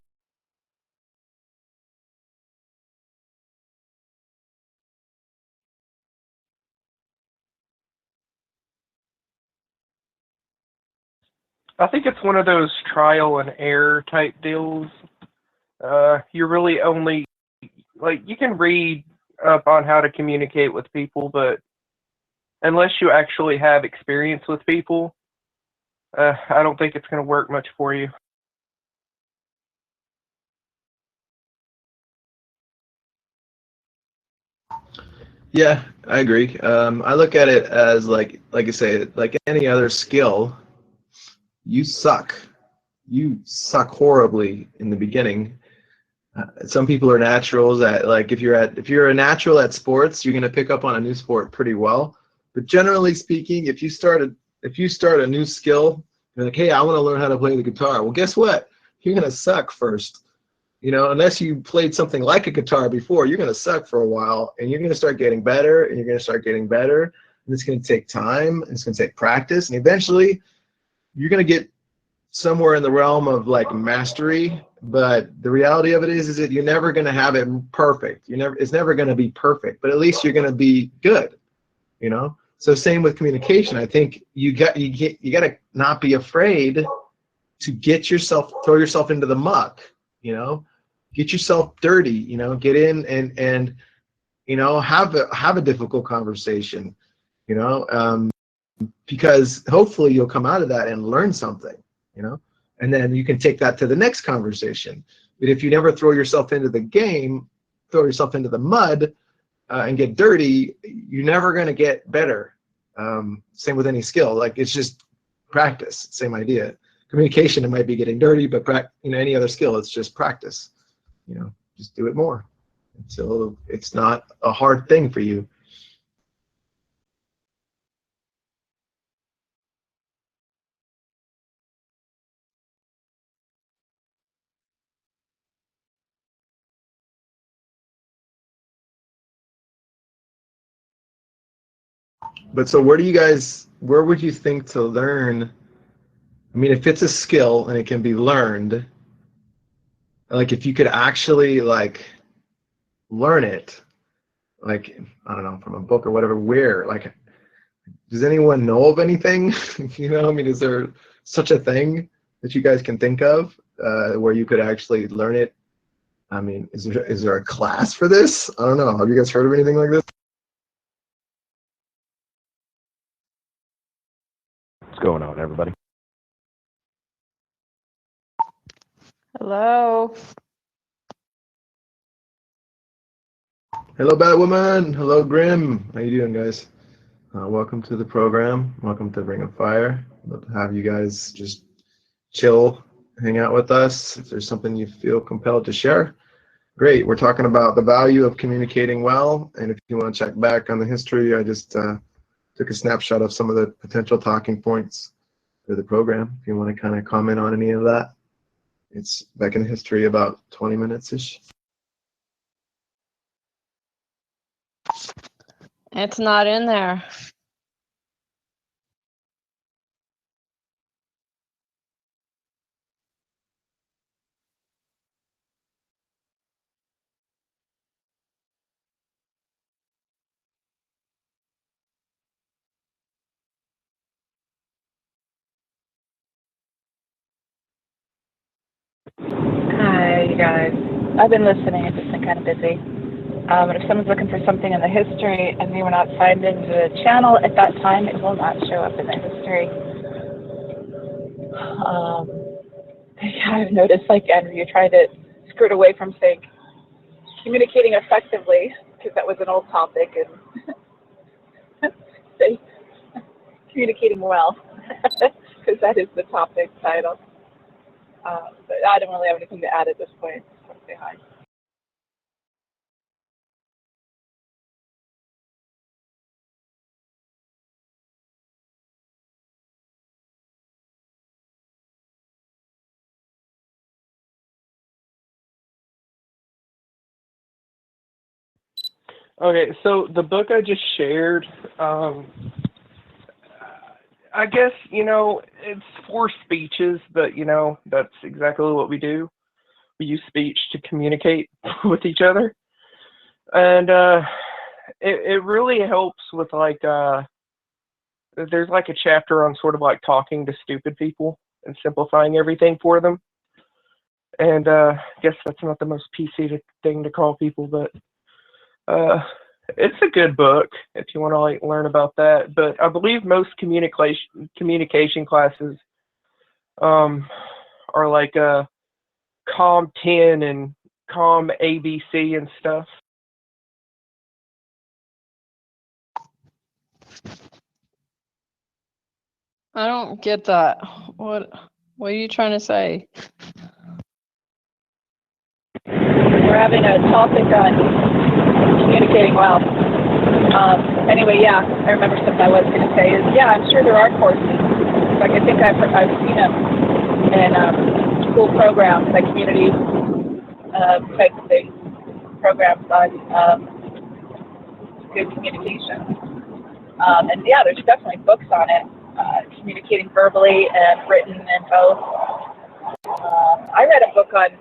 I think it's one of those trial and error type deals. You're really only, like, you can read up on how to communicate with people, but unless you actually have experience with people, I don't think it's going to work much for you. Yeah, I agree. I look at it as like I say, like any other skill, you suck. You suck horribly in the beginning. Some people are naturals at, like, if you're a natural at sports, you're gonna pick up on a new sport pretty well. But generally speaking, if you start a new skill, you're like, hey, I want to learn how to play the guitar. Well, guess what? You're gonna suck first. You know, unless you played something like a guitar before, you're going to suck for a while, and you're going to start getting better, and you're going to start getting better, and it's going to take time, and it's going to take practice, and eventually you're going to get somewhere in the realm of like mastery. But the reality of it is that you're never going to have it perfect. It's never going to be perfect, but at least you're going to be good, you know? So same with communication. I think you got to not be afraid to throw yourself into the muck, you know, get yourself dirty, you know, get in and you know, have a difficult conversation, you know, because hopefully you'll come out of that and learn something, you know, and then you can take that to the next conversation. But if you never throw yourself into the mud and get dirty, you're never going to get better. Same with any skill. Like, it's just practice. Same idea. Communication, it might be getting dirty, but any other skill, it's just practice. You know, just do it more until it's not a hard thing for you. But so where would you think to learn? I mean, if it's a skill and it can be learned, like if you could actually like learn it, like, I don't know, from a book or whatever, where, like, does anyone know of anything? You know, I mean, is there such a thing that you guys can think of where you could actually learn it? I mean, is there a class for this? I don't know. Have you guys heard of anything like this? What's going on, everybody? Hello. Hello, Batwoman. Hello, Grim. How you doing, guys? Welcome to the program. Welcome to Ring of Fire. Love to have you guys just chill, hang out with us. If there's something you feel compelled to share, great. We're talking about the value of communicating well. And if you want to check back on the history, I just took a snapshot of some of the potential talking points for the program. If you want to kind of comment on any of that, it's back in history, about 20 minutes-ish. It's not in there. Hi, you guys. I've been listening. I've just been kind of busy. And if someone's looking for something in the history and they were not signed into the channel at that time, it will not show up in the history. Yeah, I've noticed, like, Andrew, you tried to skirt away from saying communicating effectively, because that was an old topic, and say communicating well, because that is the topic title. But I don't really have anything to add at this point. So say hi. Okay, so the book I just shared, I guess, you know, it's 4 speeches, but, you know, that's exactly what we do. We use speech to communicate with each other. And it really helps with, like, there's like a chapter on sort of like talking to stupid people and simplifying everything for them. And I guess that's not the most PC thing to call people, but it's a good book if you want to like learn about that. But I believe most communication classes are like COM 10 and COM ABC and stuff. I don't get that. What are you trying to say? We're having a topic on communicating well. Anyway, yeah, I remember something I was going to say is, yeah, I'm sure there are courses. Like I think I've seen them in school programs, like community type of things, programs on good communication. And yeah, there's definitely books on it, communicating verbally and written and both. I read a book on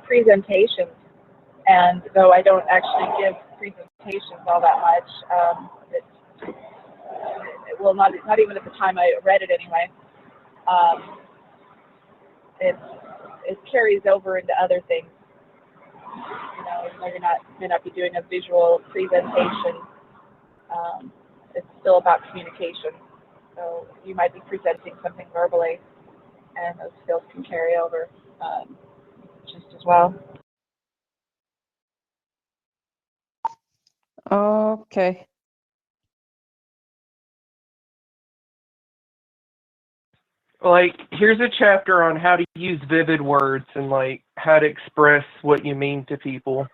presentations, and though I don't actually give presentations all that much, well, not even at the time I read it anyway. It carries over into other things. You know, even though may not be doing a visual presentation, it's still about communication. So you might be presenting something verbally, and those skills can carry over just as well. Okay. Like, here's a chapter on how to use vivid words and like how to express what you mean to people.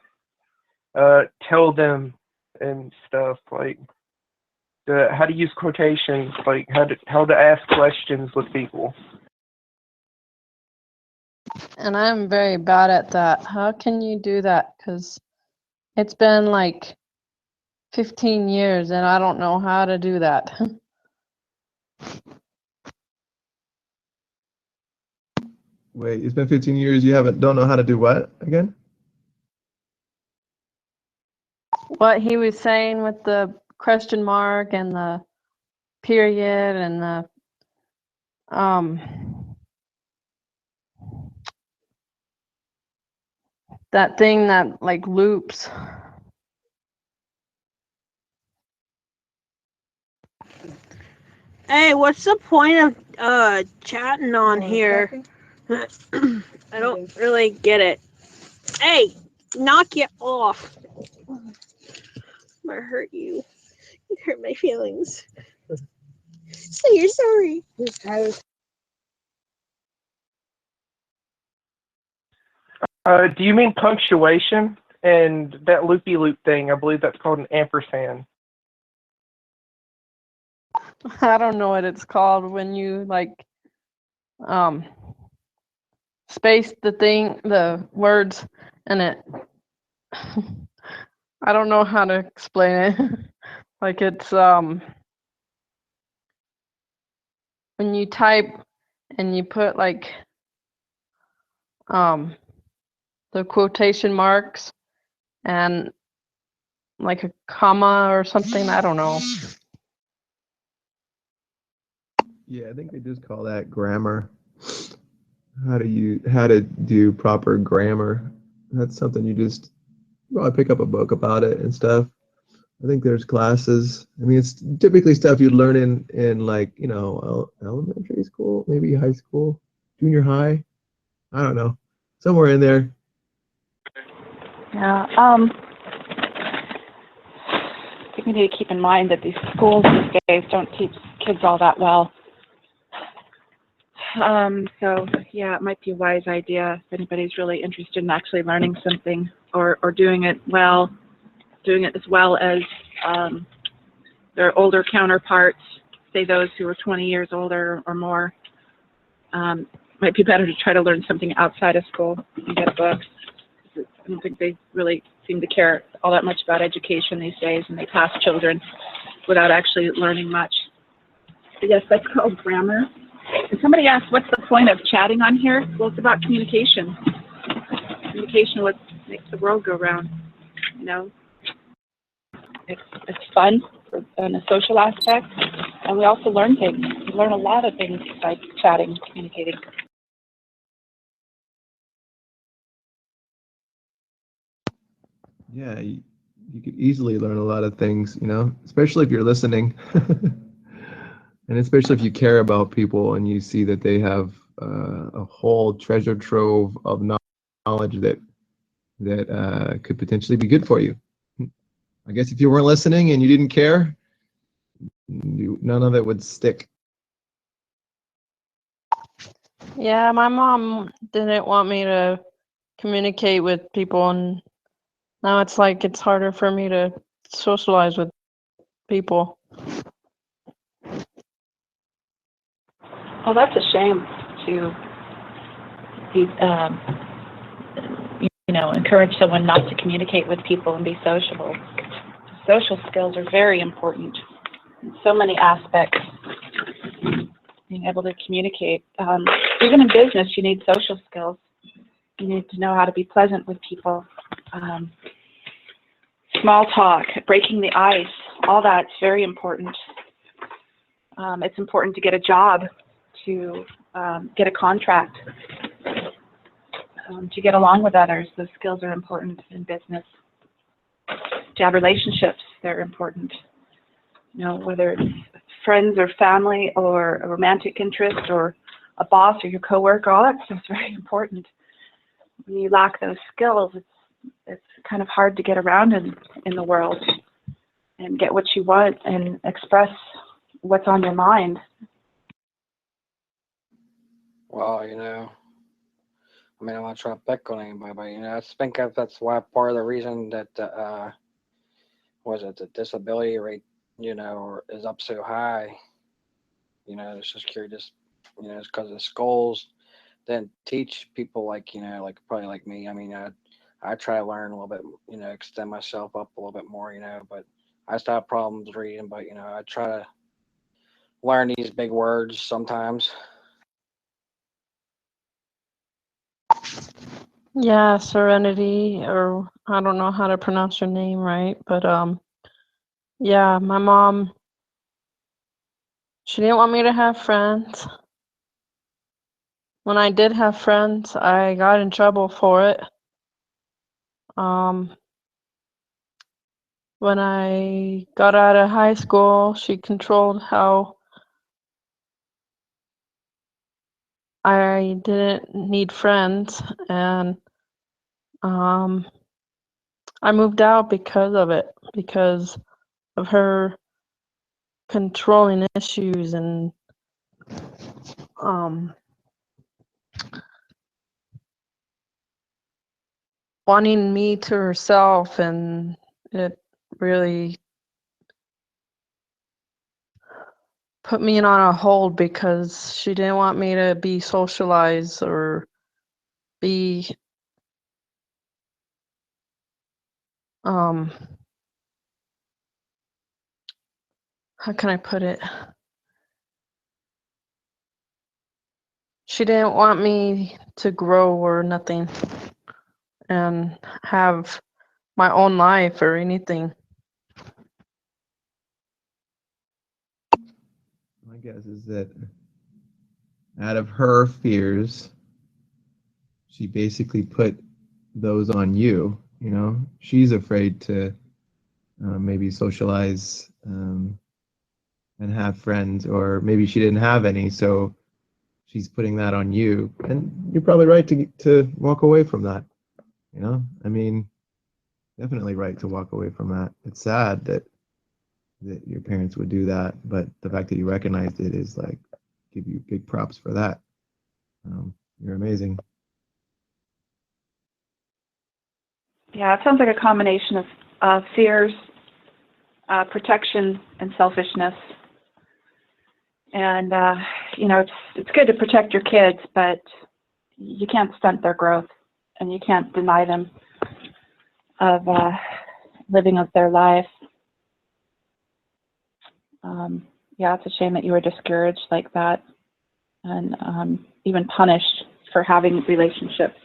Tell them and stuff, like how to use quotations, like how to ask questions with people. And I'm very bad at that. How can you do that? Because it's been like 15 years and I don't know how to do that. Wait, it's been 15 years. You don't know how to do what again? What he was saying with the question mark and the period and the that thing that like loops. Hey, what's the point of chatting on here? I don't really get it. Hey, knock it off. I'm gonna hurt you. You hurt my feelings. Say you're sorry. Do you mean punctuation? And that loopy-loop thing, I believe that's called an ampersand. I don't know what it's called when you like space the words and it I don't know how to explain it. Like it's when you type and you put like the quotation marks and like a comma or something, I don't know. Yeah, I think they just call that grammar. How to do proper grammar. That's something I pick up a book about it and stuff. I think there's classes. I mean, it's typically stuff you'd learn in like, elementary school, maybe high school, junior high. I don't know. Somewhere in there. Yeah. I think we need to keep in mind that these schools these days don't teach kids all that well. So yeah, it might be a wise idea if anybody's really interested in actually learning something or doing it as well as their older counterparts, say those who are 20 years older or more. Might be better to try to learn something outside of school and get books. I don't think they really seem to care all that much about education these days, and they pass children without actually learning much. But yes, that's called grammar. And somebody asked, what's the point of chatting on here? Well, it's about communication. Communication is what makes the world go round, It's fun in a social aspect, and we also learn things. learn a lot of things by chatting, communicating. Yeah, you could easily learn a lot of things, especially if you're listening. And especially if you care about people and you see that they have a whole treasure trove of knowledge that could potentially be good for you. I guess if you weren't listening and you didn't care, none of it would stick. Yeah, my mom didn't want me to communicate with people, and now it's like it's harder for me to socialize with people. Oh, that's a shame to be, encourage someone not to communicate with people and be sociable. Social skills are very important in so many aspects. Being able to communicate. Even in business, you need social skills. You need to know how to be pleasant with people. Small talk, breaking the ice, all that's very important. It's important to get a job, to get a contract, to get along with others. Those skills are important in business. To have relationships, they're important. Whether it's friends or family or a romantic interest or a boss or your coworker, all that stuff's very important. When you lack those skills, it's kind of hard to get around in the world and get what you want and express what's on your mind. Well, I'm not trying to pick on anybody, but I think that's why part of the reason that the disability rate, is up so high. It's just curious, it's because the schools didn't teach people like probably like me. I try to learn a little bit, extend myself up a little bit more, but I still have problems reading, but I try to learn these big words sometimes. Yeah, Serenity, or I don't know how to pronounce your name right, but yeah, my mom, she didn't want me to have friends. When I did have friends, I got in trouble for it. When I got out of high school, she controlled how I didn't need friends, and I moved out because of it, because of her controlling issues and wanting me to herself, and it really put me on a hold because she didn't want me to be socialized or be how can I put it? She didn't want me to grow or nothing and have my own life or anything. My guess is that out of her fears, she basically put those on you. She's afraid to maybe socialize and have friends, or maybe she didn't have any, so she's putting that on you. And you're probably right to walk away from that. Definitely right to walk away from that. It's sad that your parents would do that, but the fact that you recognized it is like, give you big props for that. You're amazing. Yeah, it sounds like a combination of fears, protection, and selfishness. And it's good to protect your kids, but you can't stunt their growth, and you can't deny them of living up their life. Yeah, it's a shame that you were discouraged like that, and even punished for having relationships.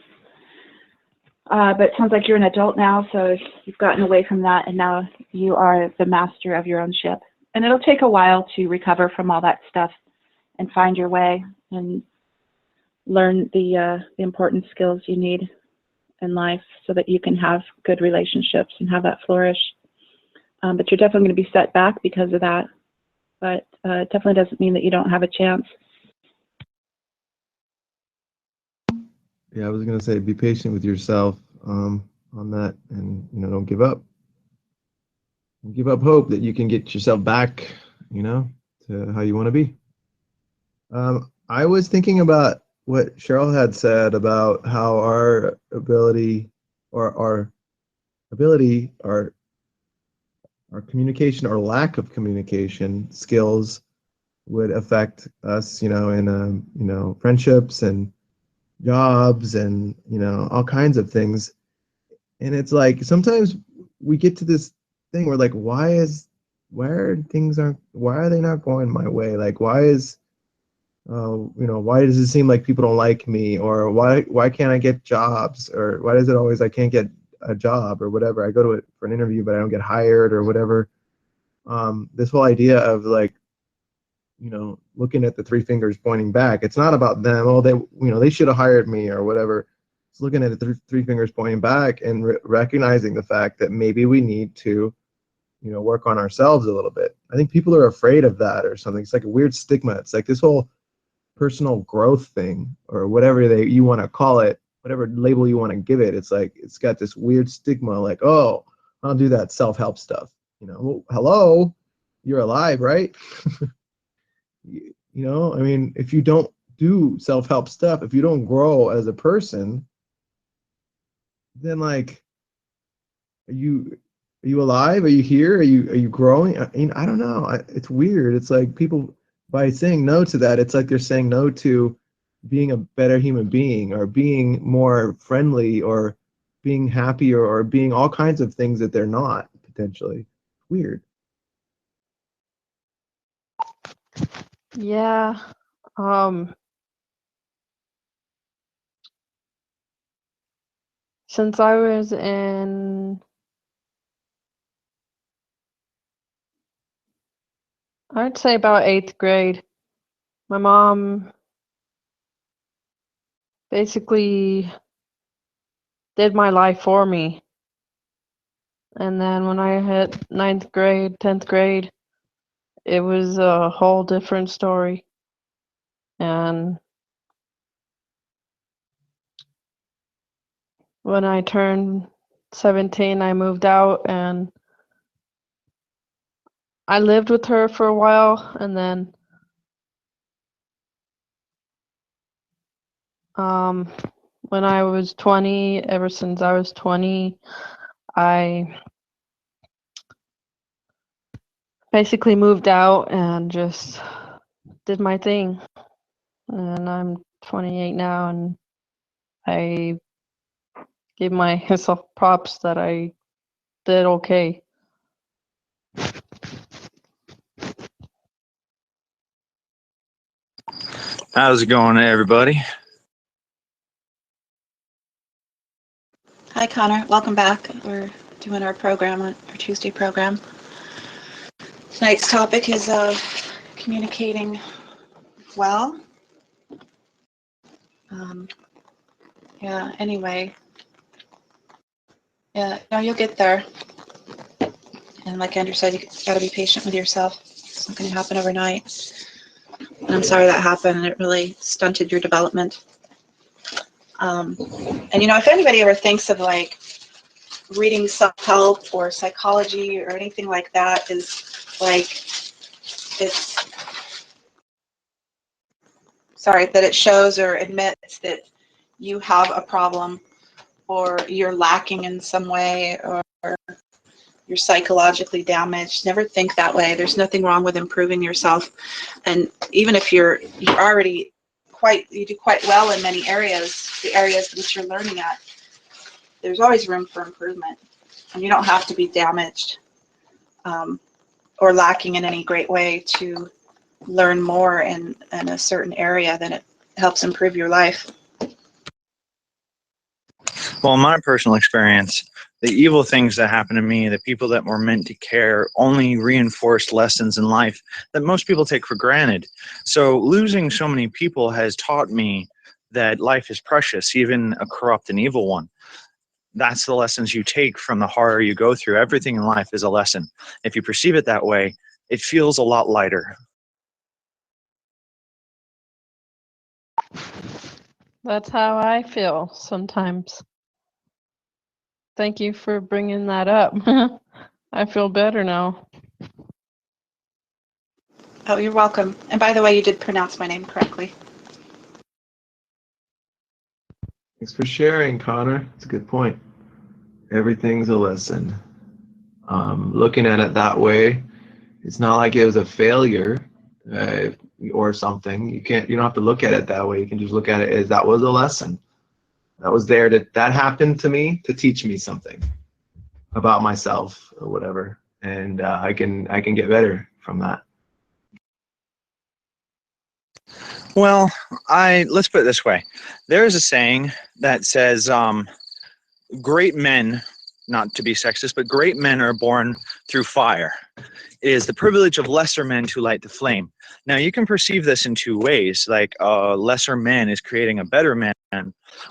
But it sounds like you're an adult now, so you've gotten away from that, and now you are the master of your own ship. And it'll take a while to recover from all that stuff. and find your way and learn the important skills you need in life so that you can have good relationships and have that flourish. But you're definitely going to be set back because of that. But it definitely doesn't mean that you don't have a chance. Yeah, I was gonna say be patient with yourself on that, and don't give up. Don't give up hope that you can get yourself back, to how you want to be. I was thinking about what Cheryl had said about how our ability, or our communication or lack of communication skills would affect us, in friendships and jobs and all kinds of things. And it's like sometimes we get to this thing where like why are they not going my way? Like why does it seem like people don't like me, or why can't I get jobs, or why is it always I can't get a job or whatever? I go to it for an interview but I don't get hired or whatever. This whole idea of like looking at the three fingers pointing back. It's not about them. Oh, they should have hired me or whatever. It's looking at the three fingers pointing back and recognizing the fact that maybe we need to, work on ourselves a little bit. I think people are afraid of that or something. It's like a weird stigma. It's like this whole personal growth thing or whatever you want to call it, whatever label you want to give it. It's like it's got this weird stigma. Like, oh, I'll do that self-help stuff. Well, hello, you're alive, right? I mean, if you don't do self-help stuff, if you don't grow as a person, then like, are you alive? Are you here? Are you growing? I mean, I don't know. It's weird. It's like people, by saying no to that, it's like they're saying no to being a better human being or being more friendly or being happier or being all kinds of things that they're not potentially. Weird. Yeah. Since I was in, I'd say about 8th grade, my mom basically did my life for me. And then when I hit 9th grade, 10th grade, it was a whole different story. And when I turned 17, I moved out and I lived with her for a while. And then when I was 20, ever since I was 20, I basically moved out and just did my thing. And I'm 28 now, and I give myself props that I did okay. How's it going, everybody? Hi, Connor. Welcome back. We're doing our program, our Tuesday program. Tonight's topic is communicating well. Yeah, anyway. Yeah, no, you'll get there. And like Andrew said, you got to be patient with yourself. It's not going to happen overnight. And I'm sorry that happened, and it really stunted your development. And if anybody ever thinks of like reading self-help or psychology or anything like that is like, that it shows or admits that you have a problem or you're lacking in some way or you're psychologically damaged. Never think that way. There's nothing wrong with improving yourself. And even if you're already you do quite well in many areas, the areas that you're learning at, there's always room for improvement. And you don't have to be damaged or lacking in any great way to learn more in a certain area. Then it helps improve your life. Well, in my personal experience, the evil things that happened to me, the people that were meant to care, only reinforced lessons in life that most people take for granted. So losing so many people has taught me that life is precious, even a corrupt and evil one. That's the lessons you take from the horror you go through. Everything in life is a lesson. If you perceive it that way, it feels a lot lighter. That's how I feel sometimes. Thank you for bringing that up. I feel better now. Oh, you're welcome. And by the way, you did pronounce my name correctly. Thanks for sharing, Connor. It's a good point. Everything's a lesson. Looking at it that way, it's not like it was a failure or something. You don't have to look at it that way. You can just look at it as that was a lesson. That was there that happened to me to teach me something about myself or whatever, and I can get better from that. Well, let's put it this way. There is a saying that says, great men, not to be sexist, but great men are born through fire. It is the privilege of lesser men to light the flame. Now, you can perceive this in two ways, like a lesser man is creating a better man,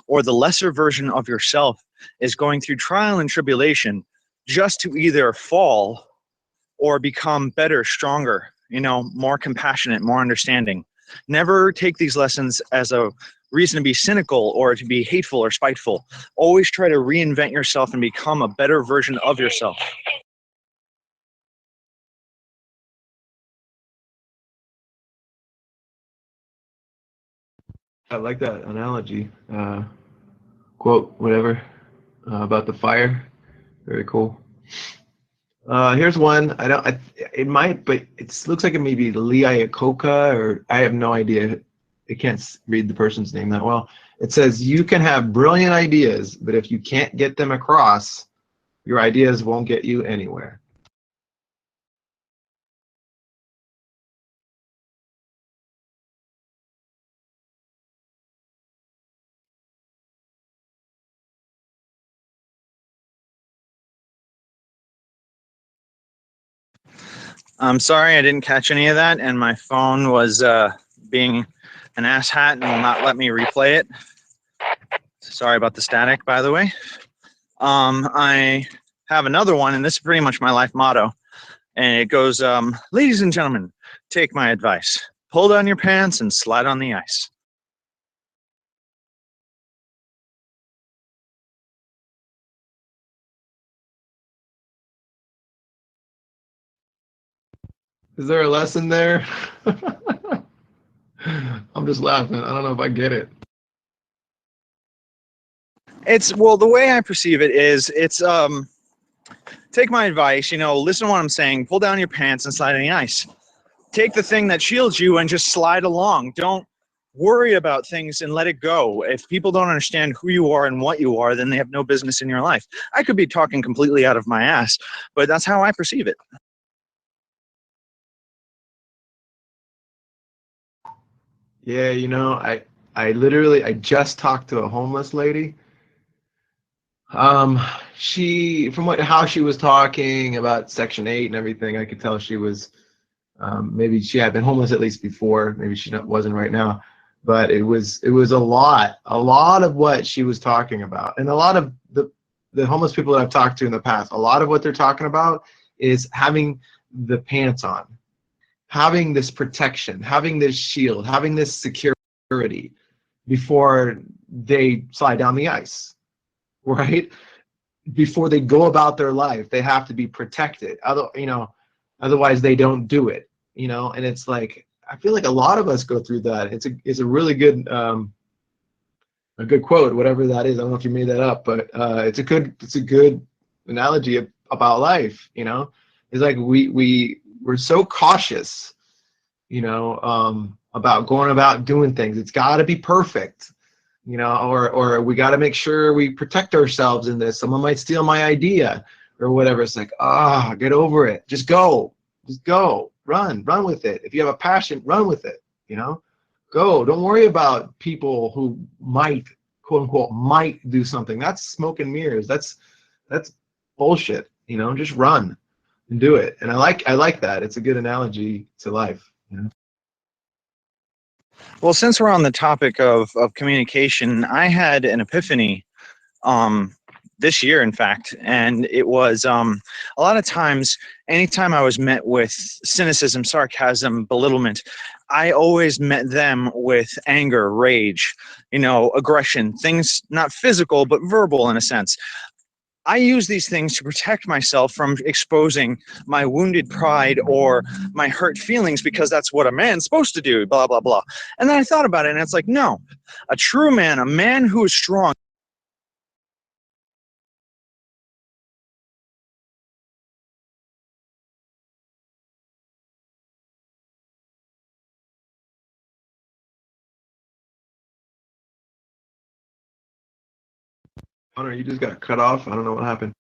or the lesser version of yourself is going through trial and tribulation just to either fall or become better, stronger, more compassionate, more understanding. Never take these lessons as a reason to be cynical or to be hateful or spiteful. Always try to reinvent yourself and become a better version of yourself. I like that analogy, quote, whatever, about the fire. Very cool. Here's one. It might, but it looks like it may be Lee Iacocca, or I have no idea. I can't read the person's name that well. It says, you can have brilliant ideas, but if you can't get them across, your ideas won't get you anywhere. I'm sorry I didn't catch any of that, and my phone was being an asshat and will not let me replay it. Sorry about the static, by the way. I have another one, and this is pretty much my life motto. And it goes, ladies and gentlemen, take my advice. Pull down your pants and slide on the ice. Is there a lesson there? I'm just laughing. I don't know if I get it. Well, the way I perceive it is, take my advice, listen to what I'm saying, pull down your pants and slide on the ice. Take the thing that shields you and just slide along. Don't worry about things and let it go. If people don't understand who you are and what you are, then they have no business in your life. I could be talking completely out of my ass, but that's how I perceive it. Yeah, I just talked to a homeless lady. From how she was talking about Section 8 and everything, I could tell she was, maybe she had been homeless at least before. Maybe she wasn't right now, but it was a lot of what she was talking about, and a lot of the homeless people that I've talked to in the past. A lot of what they're talking about is having the pants on, having this protection, having this shield, having this security before they slide down the ice, right? Before they go about their life, they have to be protected. Otherwise they don't do it. And it's like, I feel like a lot of us go through that. It's a really good a good quote, whatever that is. I don't know if you made that up, but it's a good analogy about life. It's like we're so cautious, about going about doing things. It's got to be perfect. Or we got to make sure we protect ourselves in this. Someone might steal my idea or whatever. It's like, get over it. Just go, run with it. If you have a passion, run with it, go. Don't worry about people who might, quote unquote, might do something. That's smoke and mirrors. That's bullshit. You know, just run and do it. And I like that. It's a good analogy to life. You know? Well, since we're on the topic of communication, I had an epiphany this year, in fact, and it was a lot of times, anytime I was met with cynicism, sarcasm, belittlement, I always met them with anger, rage, aggression, things not physical, but verbal in a sense. I use these things to protect myself from exposing my wounded pride or my hurt feelings, because that's what a man's supposed to do, blah, blah, blah. And then I thought about it, and it's like, no, a true man, a man who is strong, Hunter, you just got cut off. I don't know what happened.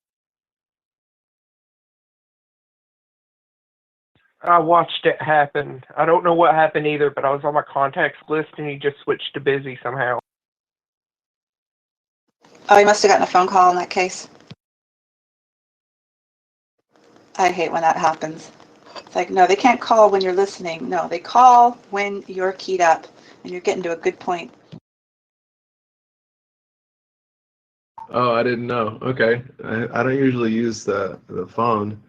I watched it happen. I don't know what happened either, but I was on my contacts list and he just switched to busy somehow. Oh, you must have gotten a phone call in that case. I hate when that happens. It's like, no, they can't call when you're listening. No, they call when you're keyed up and you're getting to a good point. Oh, I didn't know. Okay. I don't usually use the phone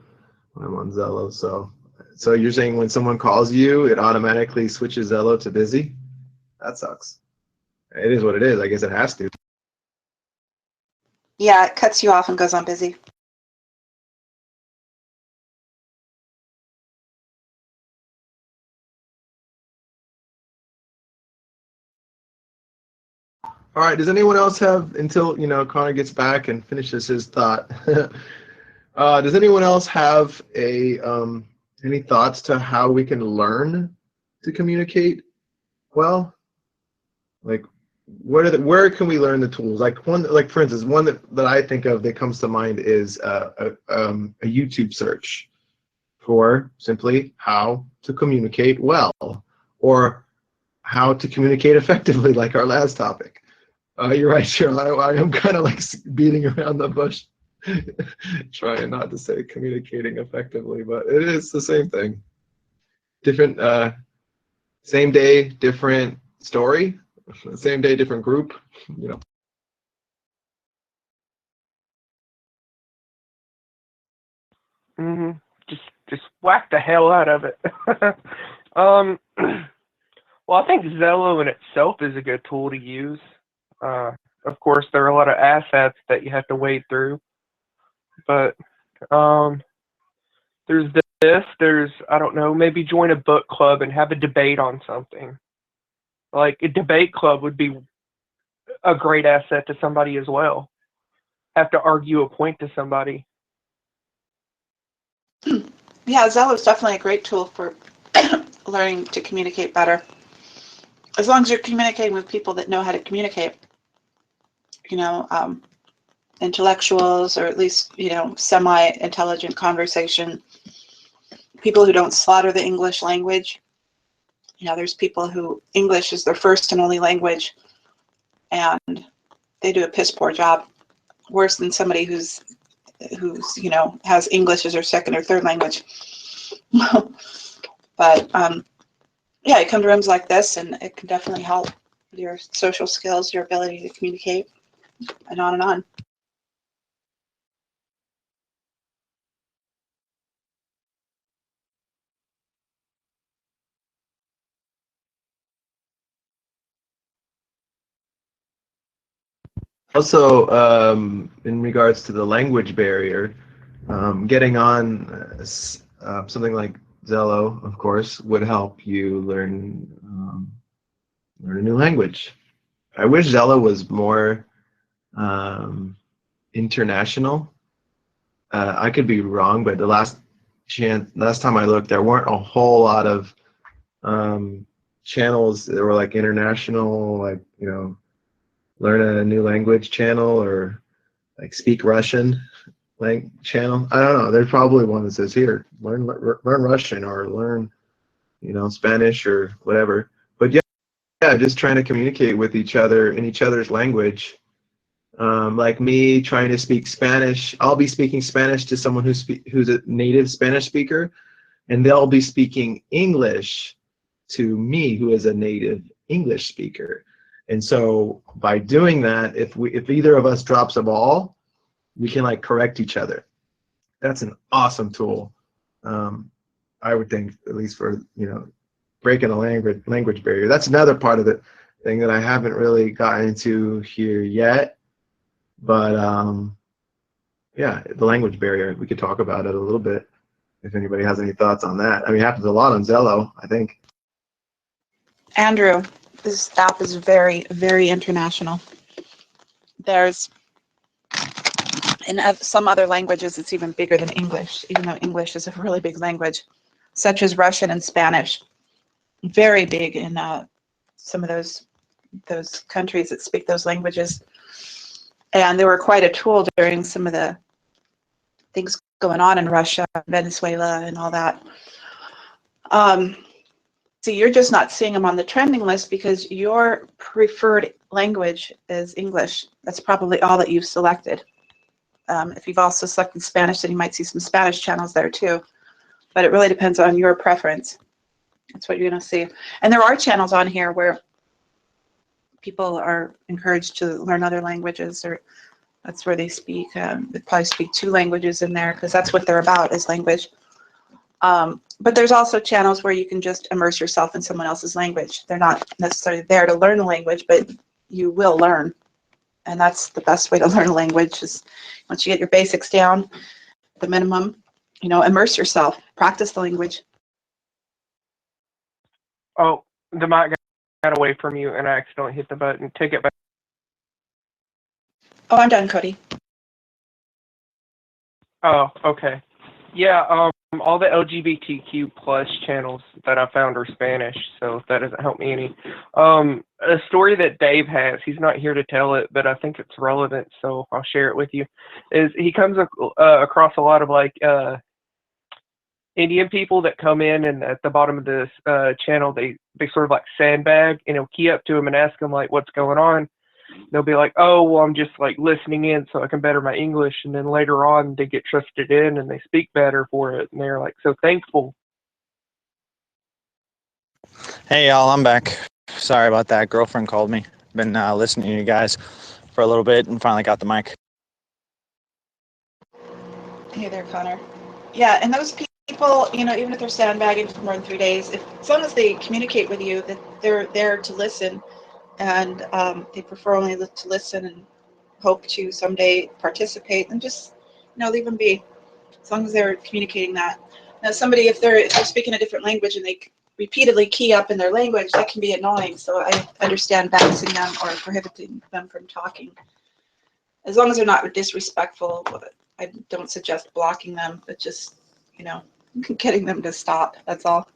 when I'm on Zello. So you're saying when someone calls you, it automatically switches Zello to busy? That sucks. It is what it is. I guess it has to. Yeah, it cuts you off and goes on busy. All right. Does anyone else have, until Connor gets back and finishes his thought? Does anyone else have any thoughts to how we can learn to communicate well? Like, where can we learn the tools? Like for instance, one that I think of that comes to mind is a YouTube search for simply how to communicate well, or how to communicate effectively, like our last topic. You're right, Cheryl. I am kind of like beating around the bush, trying not to say communicating effectively, but it is the same thing. Different, same day, different story. Same day, different group. Mm-hmm. Just whack the hell out of it. Well, I think Zello in itself is a good tool to use. Of course, there are a lot of assets that you have to wade through, but there's this. There's, I don't know, maybe join a book club and have a debate on something. Like a debate club would be a great asset to somebody as well. Have to argue a point to somebody. Yeah, Zello is definitely a great tool for learning to communicate better. As long as you're communicating with people that know how to communicate, intellectuals, or at least, semi-intelligent conversation, people who don't slaughter the English language. There's people who English is their first and only language, and they do a piss poor job, worse than somebody who's has English as their second or third language. But yeah, you come to rooms like this, and it can definitely help with your social skills, your ability to communicate, and on and on. Also, in regards to the language barrier, getting on something like Zello, of course, would help you learn a new language. I wish Zello was more international. I could be wrong, but the last time I looked, there weren't a whole lot of channels that were like international, like learn a new language channel, or like speak Russian channel. I don't know. There's probably one that says here, learn Russian, or learn Spanish or whatever. But yeah, just trying to communicate with each other in each other's language Like me trying to speak Spanish, I'll be speaking Spanish to someone who's a native Spanish speaker, and they'll be speaking English to me, who is a native English speaker. And so by doing that, if either of us drops a ball, we can like correct each other. That's an awesome tool. I would think, at least for, you know, breaking a language barrier. That's another part of the thing that I haven't really gotten into here yet. But yeah, the language barrier, we could talk about it a little bit if anybody has any thoughts on that. I mean, it happens a lot on Zello, I think. Andrew, this app is very, very international. There's, in some other languages, it's even bigger than English, even though English is a really big language, such as Russian and Spanish. Very big in some of those countries that speak those languages. And they were quite a tool during some of the things going on in Russia, Venezuela, and all that. So you're just not seeing them on the trending list because your preferred language is English. That's probably all that you've selected. If you've also selected Spanish, then you might see some Spanish channels there too. But it really depends on your preference. That's what you're going to see. And there are channels on here where people are encouraged to learn other languages, or that's where they speak. They probably speak 2 languages in there because that's what they're about, is language. But there's also channels where you can just immerse yourself in someone else's language. They're not necessarily there to learn the language, but you will learn. And that's the best way to learn a language, is once you get your basics down, the minimum, you know, immerse yourself, practice the language. Oh, the mic got away from you and I accidentally hit the button. Take it back. Oh, I'm done, Cody. Oh, okay. Yeah, all the LGBTQ plus channels that I found are Spanish, so that doesn't help me any. A story that Dave has, he's not here to tell it, but I think it's relevant, so I'll share it with you, is he comes across a lot of like Indian people that come in, and at the bottom of this channel, they sort of like sandbag, and he'll key up to them and ask them like, what's going on? They'll be like, oh, well, I'm just like listening in so I can better my English. And then later on they get trusted in and they speak better for it. And they're like so thankful. Hey, y'all, I'm back. Sorry about that. Girlfriend called me. Been listening to you guys for a little bit and finally got the mic. Hey there, Connor. Yeah, and those people, you know, even if they're sandbagging for more than 3 days, as long as they communicate with you that they're there to listen, and they prefer only to listen and hope to someday participate, then just, you know, leave them be, as long as they're communicating that. Now, somebody, if they're speaking a different language and they repeatedly key up in their language, that can be annoying. So I understand bouncing them or prohibiting them from talking. As long as they're not disrespectful, I don't suggest blocking them, but just, you know, getting them to stop. That's all.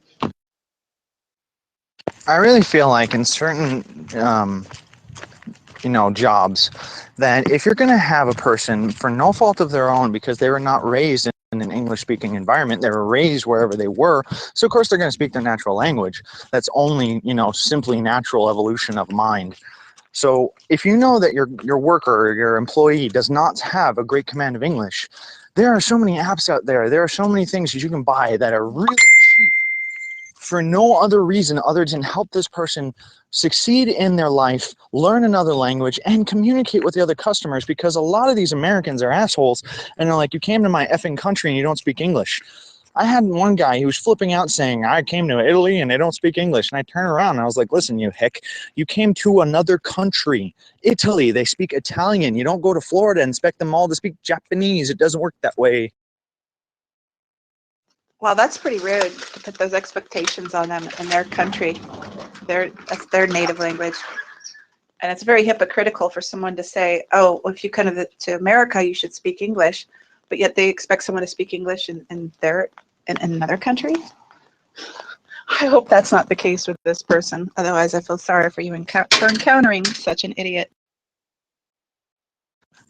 I really feel like in certain, you know, jobs, that if you're going to have a person for no fault of their own, because they were not raised in an English-speaking environment, they were raised wherever they were, so of course they're going to speak their natural language. That's only, you know, simply natural evolution of mind. So if you know that your worker or your employee does not have a great command of English, there are so many apps out there. There are so many things that you can buy that are really cheap for no other reason other than help this person succeed in their life, learn another language, and communicate with the other customers, because a lot of these Americans are assholes and they're like, you came to my effing country and you don't speak English. I had one guy who was flipping out saying, I came to Italy and they don't speak English. And I turned around and I was like, listen, you hick, you came to another country. Italy, they speak Italian. You don't go to Florida and expect them all to speak Japanese. It doesn't work that way. Well, that's pretty rude to put those expectations on them in their country. That's their native language. And it's very hypocritical for someone to say, oh, well, if you come to America, you should speak English. But yet they expect someone to speak English in another country. I hope that's not the case with this person. Otherwise, I feel sorry for you for encountering such an idiot.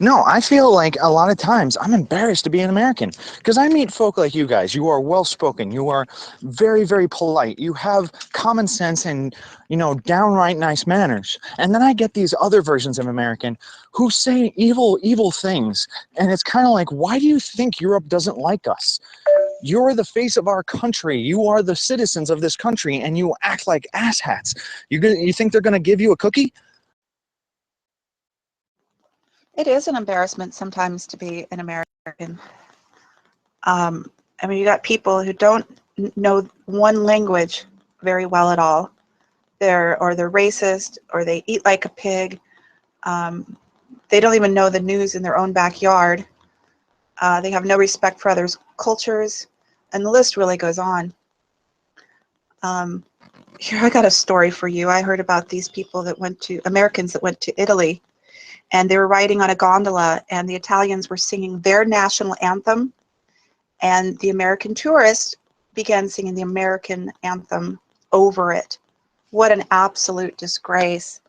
No, I feel like a lot of times I'm embarrassed to be an American because I meet folk like you guys. You are well-spoken. You are very, very polite. You have common sense and, you know, downright nice manners. And then I get these other versions of American who say evil, evil things. And it's kind of like, why do you think Europe doesn't like us? You're the face of our country. You are the citizens of this country, and you act like asshats. You think they're going to give you a cookie? It is an embarrassment sometimes to be an American. I mean, you got people who don't know one language very well at all. They're racist, or they eat like a pig. They don't even know the news in their own backyard. They have no respect for others' cultures, and the list really goes on. Here, I got a story for you. I heard about these people that Americans that went to Italy, and they were riding on a gondola, and the Italians were singing their national anthem, and the American tourists began singing the American anthem over it. What an absolute disgrace.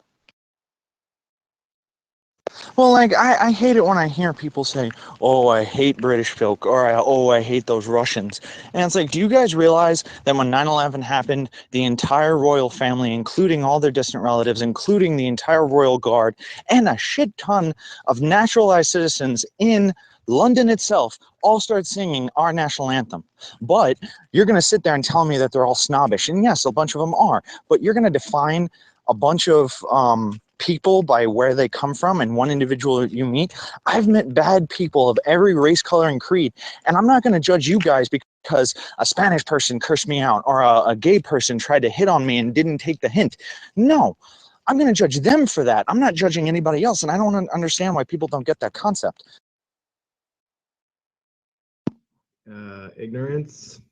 Well, like, I hate it when I hear people say, oh, I hate British folk, or oh, I hate those Russians. And it's like, do you guys realize that when 9/11 happened, the entire royal family, including all their distant relatives, including the entire royal guard, and a shit ton of naturalized citizens in London itself all start singing our national anthem? But you're going to sit there and tell me that they're all snobbish. And yes, a bunch of them are. But you're going to define a bunch of people by where they come from and one individual that you meet. I've met bad people of every race, color, and creed, and I'm not going to judge you guys because a Spanish person cursed me out or a gay person tried to hit on me and didn't take the hint. No, I'm going to judge them for that. I'm not judging anybody else, and I don't understand why people don't get that concept. Ignorance.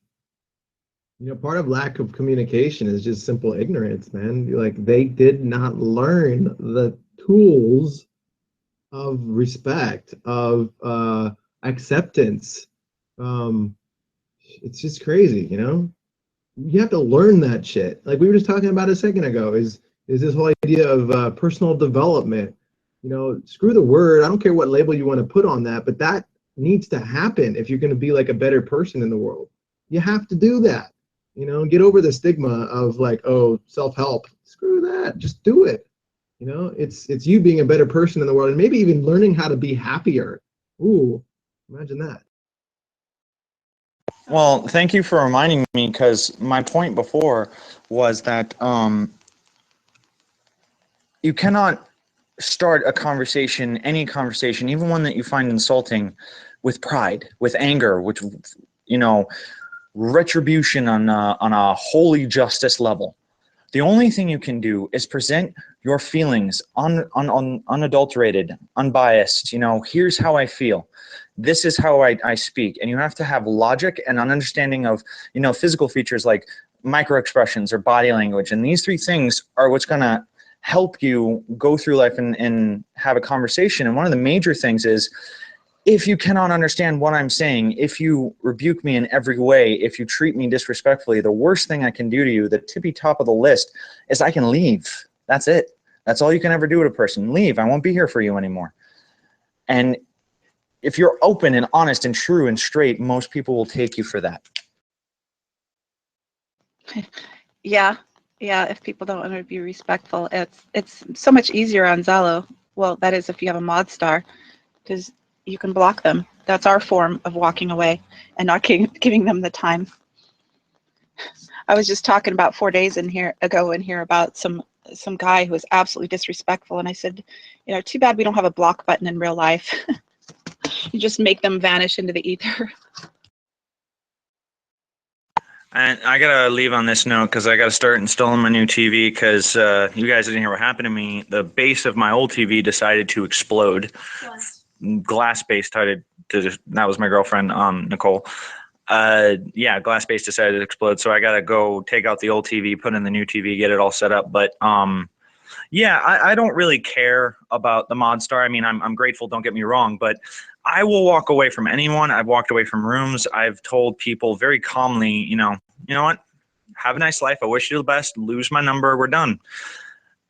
You know, part of lack of communication is just simple ignorance, man. Like, they did not learn the tools of respect, of acceptance. It's just crazy, you know? You have to learn that shit. Like we were just talking about a second ago, is this whole idea of personal development. You know, screw the word. I don't care what label you want to put on that, but that needs to happen if you're going to be like a better person in the world. You have to do that. You know, get over the stigma of like, oh, self-help. Screw that. Just do it. You know, it's you being a better person in the world, and maybe even learning how to be happier. Ooh, imagine that. Well, thank you for reminding me, because my point before was that you cannot start a conversation, any conversation, even one that you find insulting, with pride, with anger, which, you know, retribution on a holy justice level. The only thing you can do is present your feelings unadulterated, unbiased. You know, here's how I feel. This is how I speak. And you have to have logic and an understanding of, you know, physical features like micro expressions or body language. And these three things are what's going to help you go through life and have a conversation. And one of the major things is, if you cannot understand what I'm saying, if you rebuke me in every way, if you treat me disrespectfully, the worst thing I can do to you, the tippy top of the list, is I can leave. That's it. That's all you can ever do to a person. Leave. I won't be here for you anymore. And if you're open and honest and true and straight, most people will take you for that. Yeah, if people don't want to be respectful, it's so much easier on Zello. Well, that is if you have a mod star, because you can block them. That's our form of walking away and not giving them the time. I was just talking about 4 days ago in here about some guy who was absolutely disrespectful, and I said, you know, too bad we don't have a block button in real life. You just make them vanish into the ether. And I gotta leave on this note because I gotta start installing my new TV, because you guys didn't hear what happened to me. The base of my old TV decided to explode. Glass base started to, that was my girlfriend, Nicole. Yeah, glass base decided to explode, so I gotta go take out the old TV, put in the new TV, get it all set up. But yeah, I don't really care about the mod star. I mean, I'm grateful, don't get me wrong, but I will walk away from anyone. I've walked away from rooms. I've told people very calmly, you know what? Have a nice life. I wish you the best. Lose my number. We're done.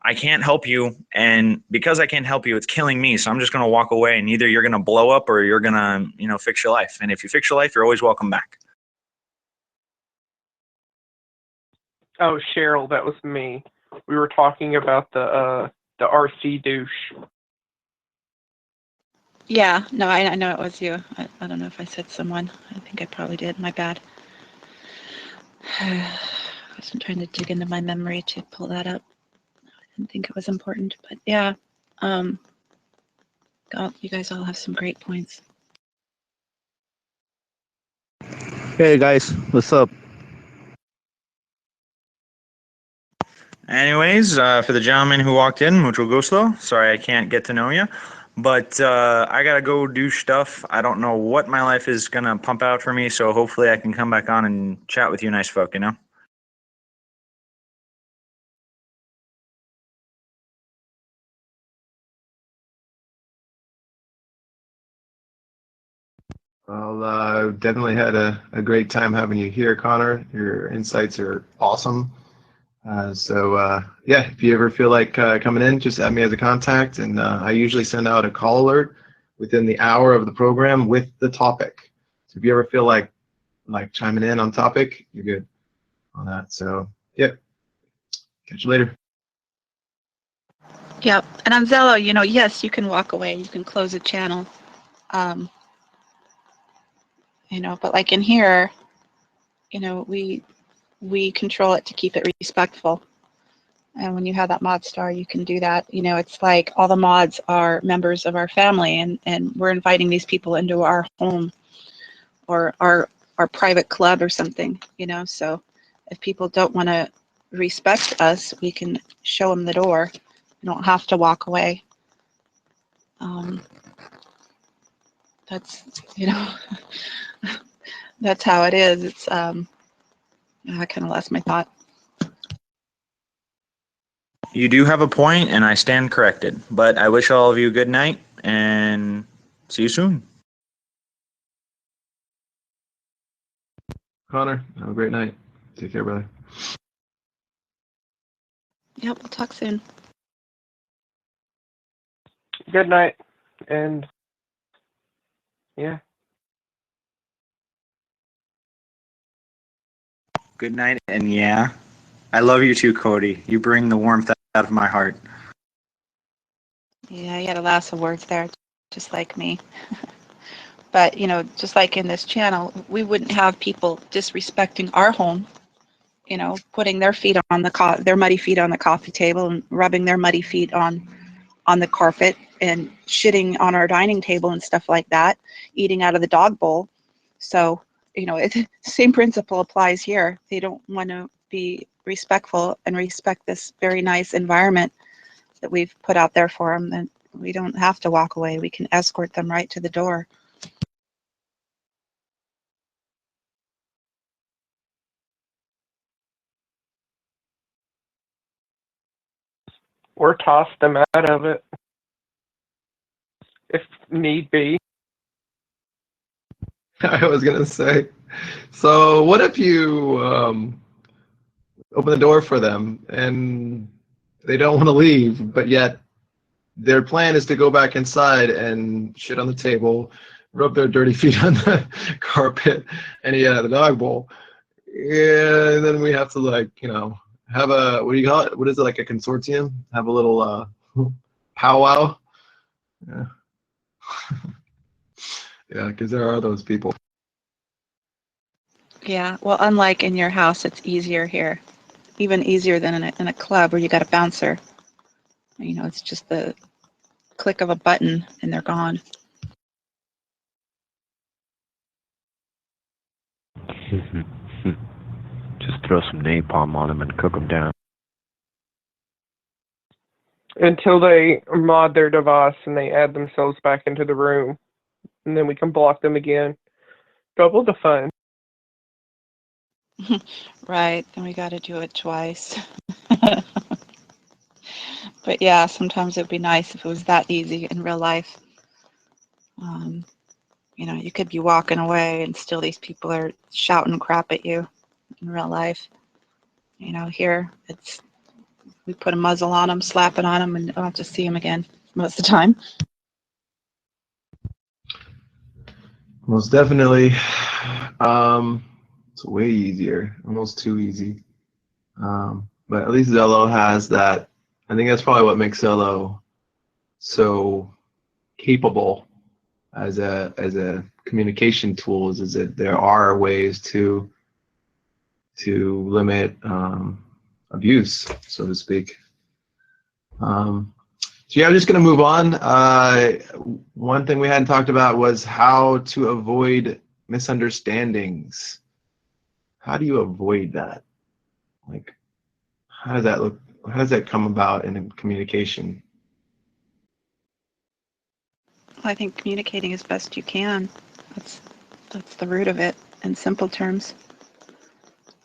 I can't help you, and because I can't help you, it's killing me. So I'm just gonna walk away, and either you're gonna blow up or you're gonna, fix your life. And if you fix your life, you're always welcome back. Oh, Cheryl, that was me. We were talking about the RC douche. Yeah, no, I know it was you. I don't know if I said someone. I think I probably did. My bad. I wasn't trying to dig into my memory to pull that up. I didn't think it was important, but yeah. You guys all have some great points. Hey guys, what's up? Anyways, for the gentleman who walked in, mucho gusto. Sorry I can't get to know you, but I gotta go do stuff. I don't know what my life is gonna pump out for me, so hopefully I can come back on and chat with you nice folk, Well, definitely had a great time having you here, Connor. Your insights are awesome. Yeah, if you ever feel like coming in, just add me as a contact, and I usually send out a call alert within the hour of the program with the topic. So if you ever feel like chiming in on topic, you're good on that. So yeah, catch you later. Yep. And on Zello, yes, you can walk away. You can close a channel. But like in here, we control it to keep it respectful. And when you have that mod star, you can do that. It's like all the mods are members of our family, and we're inviting these people into our home or our private club or something, So if people don't want to respect us, we can show them the door. You don't have to walk away. That's, that's how it is. It's, I kind of lost my thought. You do have a point, and I stand corrected. But I wish all of you a good night, and see you soon. Connor, have a great night. Take care, brother. Yep, we'll talk soon. Good night, and yeah. Good night, and yeah, I love you too, Cody. You bring the warmth out of my heart. Yeah, you had a lot of words there, just like me. But, just like in this channel, we wouldn't have people disrespecting our home, putting their feet on their muddy feet on the coffee table and rubbing their muddy feet on the carpet and shitting on our dining table and stuff like that, eating out of the dog bowl. So, same principle applies here. They don't want to be respectful and respect this very nice environment that we've put out there for them. And we don't have to walk away. We can escort them right to the door. Or toss them out of it, if need be. I was gonna say, so what if you open the door for them and they don't want to leave, but yet their plan is to go back inside and shit on the table, rub their dirty feet on the carpet, and eat out of the dog bowl. Yeah, and then we have to have what do you call it? What is it, like a consortium? Have a little powwow. Yeah, yeah, because there are those people. Yeah, well, unlike in your house, it's easier here. Even easier than in a club where you got a bouncer. It's just the click of a button and they're gone. Just throw some napalm on them and cook them down. Until they mod their device and they add themselves back into the room. And then we can block them again. Double the fun. Right, then we got to do it twice. But yeah, sometimes it would be nice if it was that easy in real life. You could be walking away and still these people are shouting crap at you in real life. Here we put a muzzle on them, slap it on them, and don't have to see them again most of the time. Most definitely. It's way easier, almost too easy. But at least Zello has that. I think that's probably what makes Zello so capable as a communication tool, is that there are ways to limit abuse, so to speak. So yeah, I'm just going to move on. One thing we hadn't talked about was how to avoid misunderstandings. How do you avoid that? Like, how does that look? How does that come about in communication? Well, I think communicating as best you can. That's the root of it in simple terms.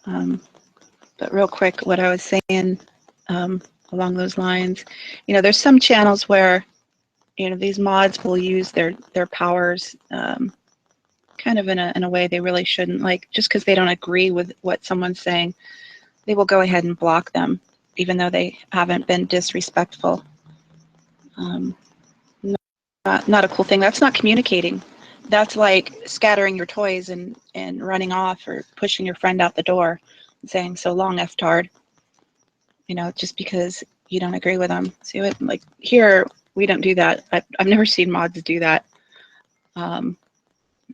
But real quick, what I was saying along those lines, there's some channels where these mods will use their powers kind of in a way they really shouldn't. Like, just because they don't agree with what someone's saying, they will go ahead and block them, even though they haven't been disrespectful. Not a cool thing. That's not communicating. That's like scattering your toys and running off, or pushing your friend out the door and saying, "So long, F-tard," just because you don't agree with them. See, like here, we don't do that. I've never seen mods do that.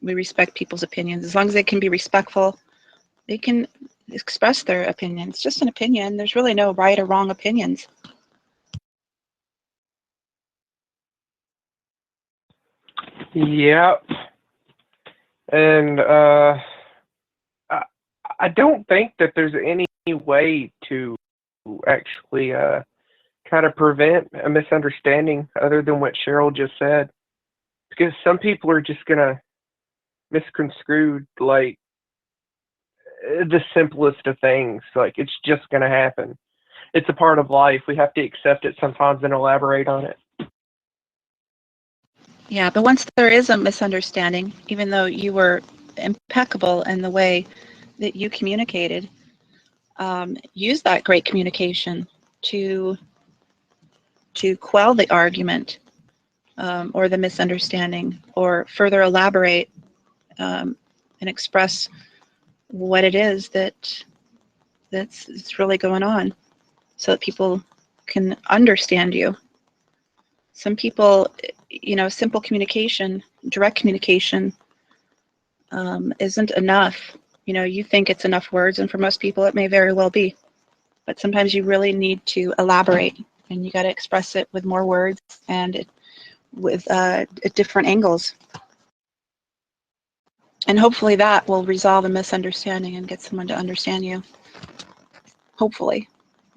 We respect people's opinions. As long as they can be respectful, they can express their opinion. It's just an opinion. There's really no right or wrong opinions. Yep. And I don't think that there's any way to actually kind of prevent a misunderstanding other than what Cheryl just said, because some people are just gonna misconstrue like the simplest of things. Like, it's just gonna happen. It's a part of life. We have to accept it sometimes and elaborate on it. Yeah, but once there is a misunderstanding, even though you were impeccable in the way that you communicated, use that great communication to quell the argument or the misunderstanding, or further elaborate and express what it is that's really going on, so that people can understand you. Some people, simple communication, direct communication isn't enough. You think it's enough words, and for most people it may very well be. But sometimes you really need to elaborate, and you got to express it with more words and with different angles. And hopefully that will resolve a misunderstanding and get someone to understand you. Hopefully.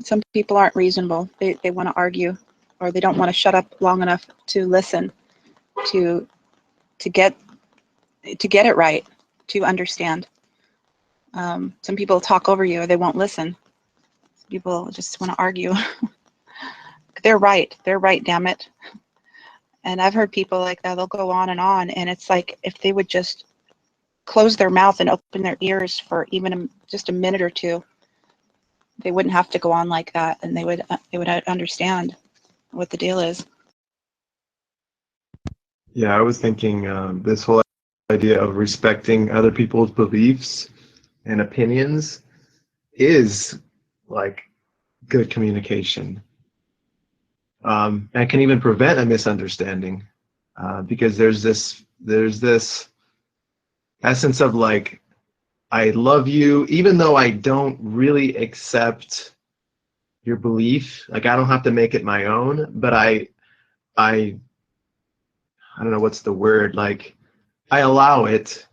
Some people aren't reasonable. They want to argue, or they don't want to shut up long enough to listen, to get it right, to understand. Some people talk over you, or they won't listen. Some people just want to argue. They're right, damn it. And I've heard people like that. They'll go on, and it's like, if they would just close their mouth and open their ears for even just a minute or two, they wouldn't have to go on like that, and they would understand what the deal is. Yeah, I was thinking this whole idea of respecting other people's beliefs and opinions is like good communication. And can even prevent a misunderstanding, because there's this essence of like, I love you, even though I don't really accept your belief. Like, I don't have to make it my own, but I don't know what's the word. Like, I allow it,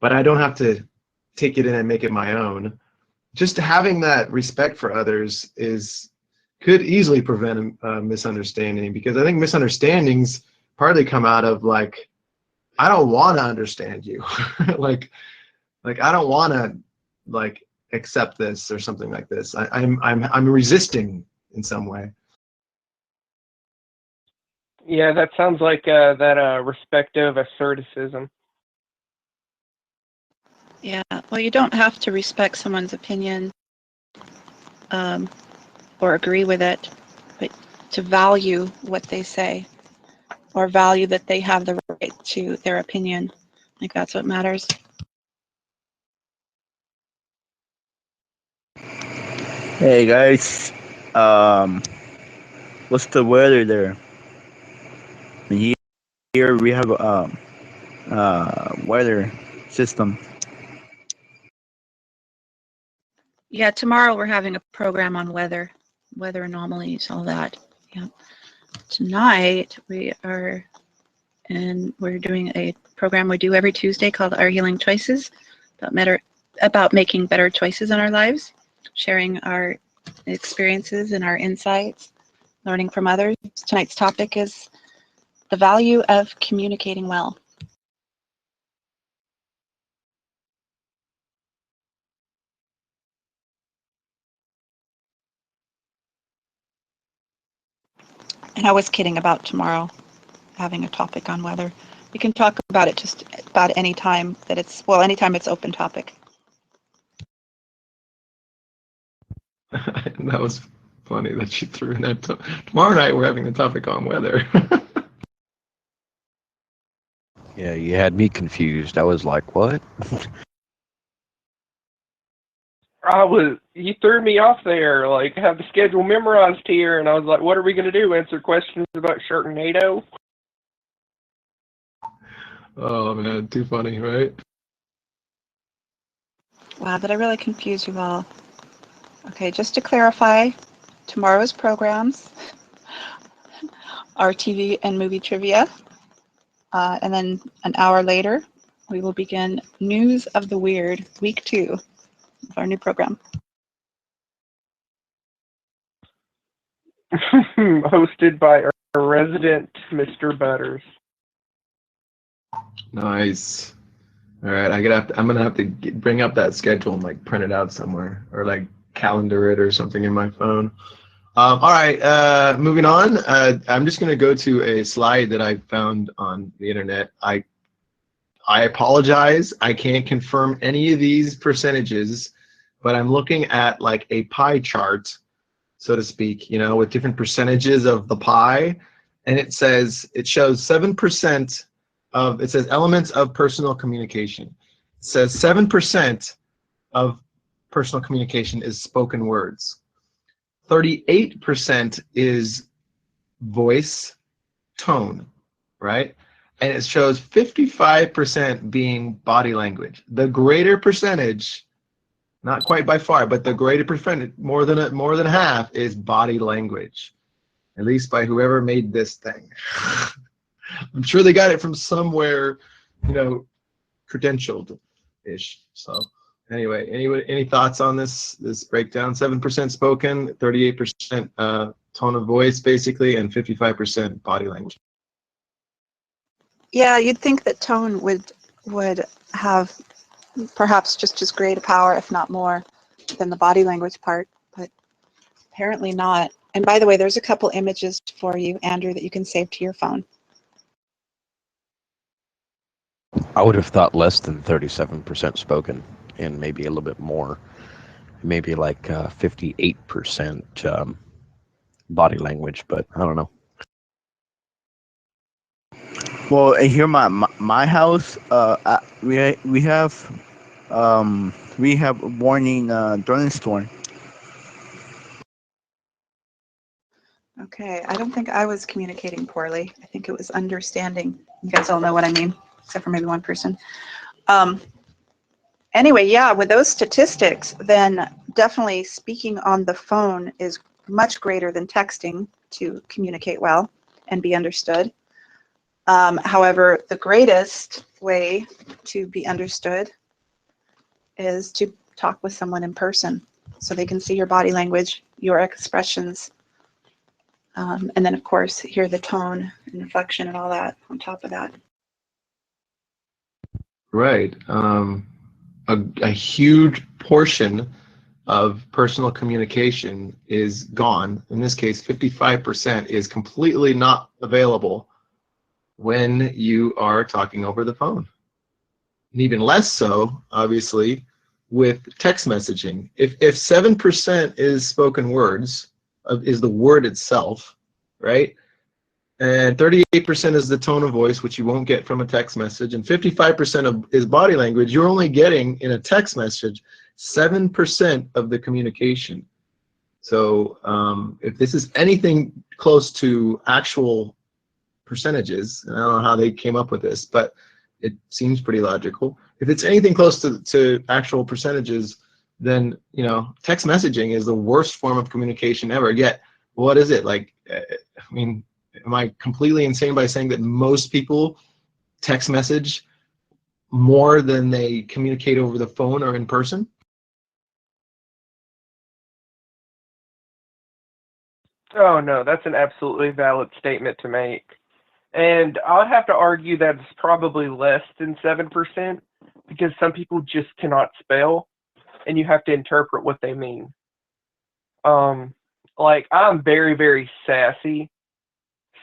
but I don't have to take it in and make it my own. Just having that respect for others could easily prevent a misunderstanding, because I think misunderstandings partly come out of like, I don't want to understand you. like I don't want to like accept this or something like this. I'm resisting in some way. Yeah, that sounds like that respective asserticism. Yeah, well, you don't have to respect someone's opinion or agree with it, but to value what they say or value that they have the right to their opinion. Like that's what matters. Hey guys, what's the weather there? Here we have weather system. Yeah, tomorrow we're having a program on weather anomalies, all that. Yeah. Tonight we're doing a program we do every Tuesday called Our Healing Choices, about making better choices in our lives, sharing our experiences and our insights, learning from others. Tonight's topic is the value of communicating well. And I was kidding about tomorrow having a topic on weather. We can talk about it just about any time that anytime it's open topic. That was funny that she threw in that. Tomorrow night we're having a topic on weather. Yeah, you had me confused. I was like, what? You threw me off there. Like, I have the schedule memorized here, and I was like, what are we going to do? Answer questions about Sharknado? Oh man, too funny, right? Wow, did I really confuse you all? Okay, just to clarify, tomorrow's programs are TV and movie trivia, and then an hour later, we will begin News of the Weird, week 2 of our new program. Hosted by our resident Mr. Butters. Nice. All right, I'm gonna have to bring up that schedule and like print it out somewhere or like calendar it or something in my phone. All right, moving on. I'm just gonna go to a slide that I found on the internet. I apologize. I can't confirm any of these percentages, but I'm looking at like a pie chart, so to speak, with different percentages of the pie, and it shows 7% it says elements of personal communication. It says 7% of personal communication is spoken words. 38% is voice, tone, right? And it shows 55% being body language. The greater percentage, not quite by far, but the greater percentage, more than half, is body language. At least by whoever made this thing. I'm sure they got it from somewhere, credentialed-ish. So anyway, any thoughts on this breakdown? 7% spoken, 38% tone of voice, basically, and 55% body language. Yeah, you'd think that tone would have perhaps just as great a power, if not more, than the body language part, but apparently not. And by the way, there's a couple images for you, Andrew, that you can save to your phone. I would have thought less than 37% spoken and maybe a little bit more. Maybe like 58% body language, but I don't know. Well, here my house, we have a warning thunderstorm. Okay, I don't think I was communicating poorly. I think it was understanding. You guys all know what I mean, except for maybe one person. Anyway, yeah, with those statistics, then definitely speaking on the phone is much greater than texting to communicate well and be understood. However, the greatest way to be understood is to talk with someone in person so they can see your body language, your expressions, and then, of course, hear the tone and inflection and all that on top of that. Right. A huge portion of personal communication is gone. In this case, 55% is completely not available when you are talking over the phone. And even less so, obviously, with text messaging. If 7% is spoken words, is the word itself, right? And 38% is the tone of voice, which you won't get from a text message, and 55% is body language. You're only getting in a text message 7% of the communication. So if this is anything close to actual percentages, and I don't know how they came up with this, but it seems pretty logical. If it's anything close to actual percentages, then text messaging is the worst form of communication ever. Yet, what is it like? I mean, am I completely insane by saying that most people text message more than they communicate over the phone or in person? Oh no, that's an absolutely valid statement to make. And I'd have to argue that it's probably less than 7% because some people just cannot spell and you have to interpret what they mean. Like I'm very, very sassy.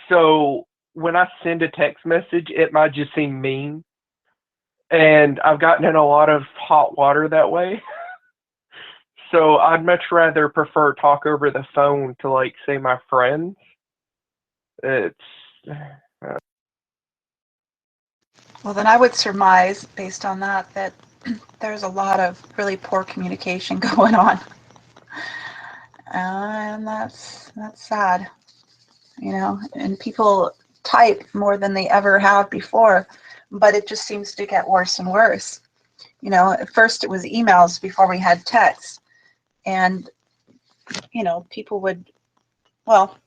So when I send a text message, it might just seem mean. And I've gotten in a lot of hot water that way. So I'd much rather prefer talk over the phone to like say my friends. It's Well, then I would surmise, based on that, that there's a lot of really poor communication going on, and that's sad, And people type more than they ever have before, but it just seems to get worse and worse. At first it was emails before we had text, and people would, well,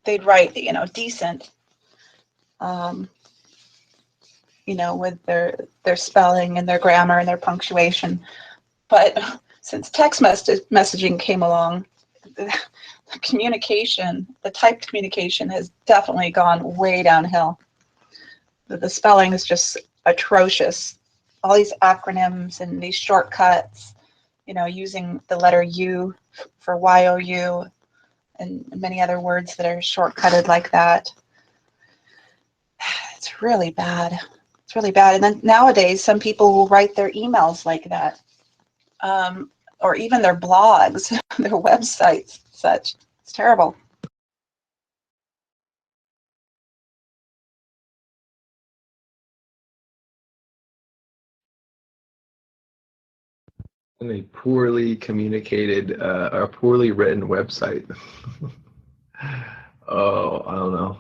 they'd write, decent, with their spelling and their grammar and their punctuation. But since text messaging came along, the communication, the typed communication has definitely gone way downhill. The spelling is just atrocious. All these acronyms and these shortcuts, using the letter U for YOU and many other words that are shortcutted like that. It's really bad. It's really bad. And then nowadays, some people will write their emails like that, or even their blogs, their websites, such. It's terrible. And a poorly communicated or poorly written website. Oh, I don't know.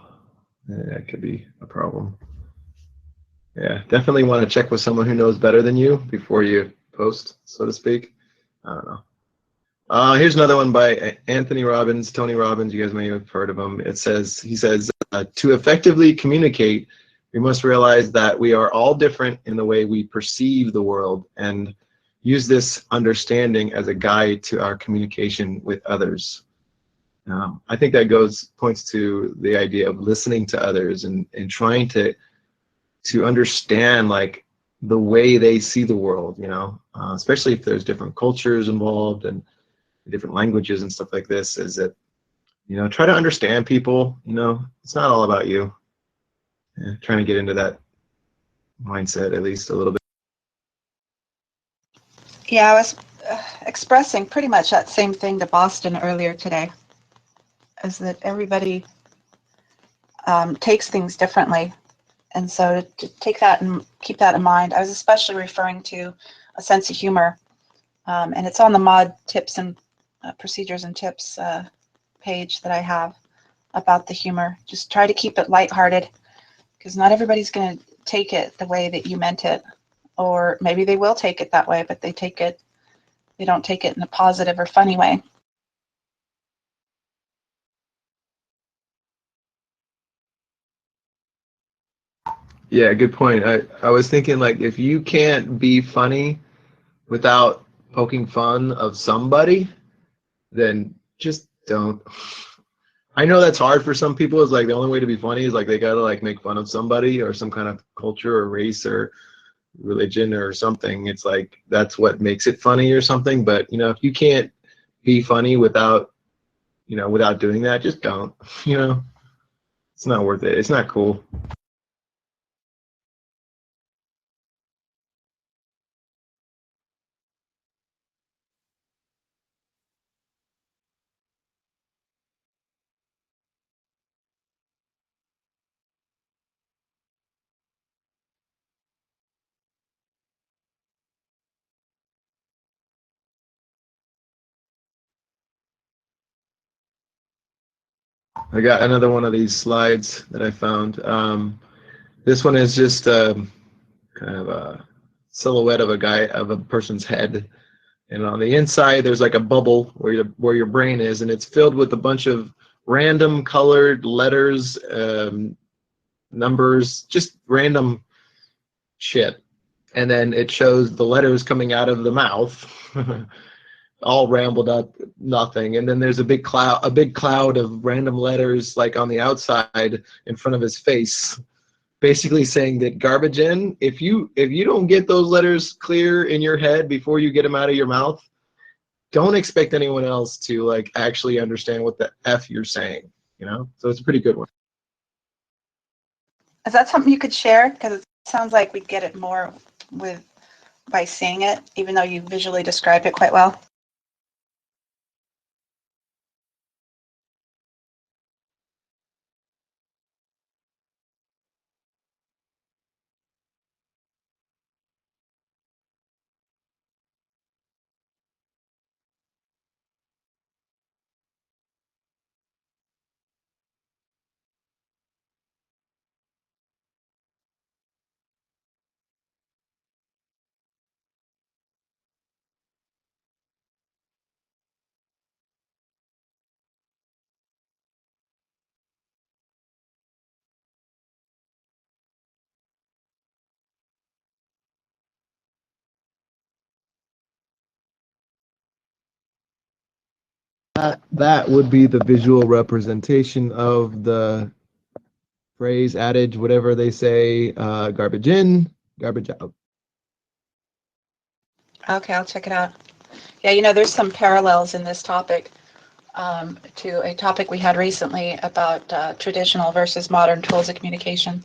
That could be a problem. Yeah, definitely want to check with someone who knows better than you before you post, so to speak. I don't know. Here's another one by Anthony Robbins, Tony Robbins. You guys may have heard of him. He says, to effectively communicate, we must realize that we are all different in the way we perceive the world and use this understanding as a guide to our communication with others. I think that points to the idea of listening to others and trying to understand like the way they see the world, especially if there's different cultures involved and different languages and stuff like this, is that, try to understand people, it's not all about you. Yeah, trying to get into that mindset at least a little bit. Yeah, I was expressing pretty much that same thing to Boston earlier today, is that everybody takes things differently. And so to take that and keep that in mind, I was especially referring to a sense of humor. And it's on the mod tips and procedures and tips page that I have about the humor. Just try to keep it lighthearted, because not everybody's going to take it the way that you meant it. Or maybe they will take it that way, but they don't take it in a positive or funny way. Yeah, good point. I was thinking, like, if you can't be funny without poking fun of somebody, then just don't. I know that's hard for some people. It's like the only way to be funny is like they gotta like make fun of somebody or some kind of culture or race or religion or something. It's like that's what makes it funny or something. But if you can't be funny without without doing that, just don't. It's not worth it. It's not cool. I got another one of these slides that I found. This one is just kind of a silhouette of a person's head, and on the inside there's like a bubble where your brain is, and it's filled with a bunch of random colored letters, numbers, just random shit. And then it shows the letters coming out of the mouth, all rambled up, nothing. And then there's a big cloud of random letters like on the outside in front of his face, basically saying that garbage in. If you don't get those letters clear in your head before you get them out of your mouth, don't expect anyone else to like actually understand what the F you're saying, you know? So it's a pretty good one. Is that something you could share? Because it sounds like we'd get it more by seeing it, even though you visually described it quite well. That would be the visual representation of the phrase, adage, whatever they say, garbage in, garbage out. Okay, I'll check it out. Yeah, you know, there's some parallels in this topic to a topic we had recently about traditional versus modern tools of communication.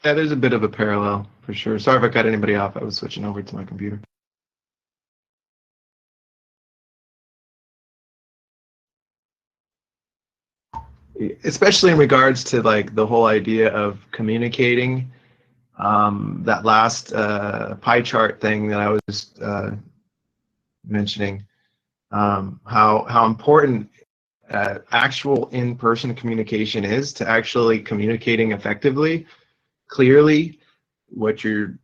Yeah, there's a bit of a parallel for sure. Sorry if I cut anybody off. I was switching over to my computer. Especially in regards to like the whole idea of communicating, that last pie chart thing that I was mentioning, how important actual in-person communication is to actually communicating effectively, clearly, what you're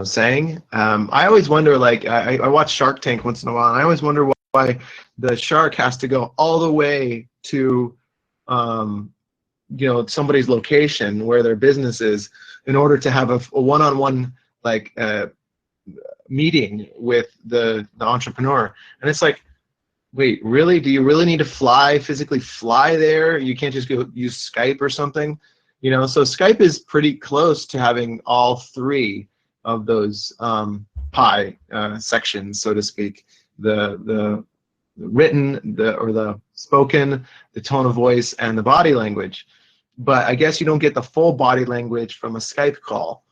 saying. I always wonder, like I watch Shark Tank once in a while, and I always wonder why the shark has to go all the way to somebody's location where their business is in order to have a one-on-one like meeting with the entrepreneur. And it's like, wait, really? Do you really need to physically fly there? You can't just go use Skype or something? So Skype is pretty close to having all three of those pie sections, so to speak. The written, or the spoken, the tone of voice, and the body language. But I guess you don't get the full body language from a Skype call.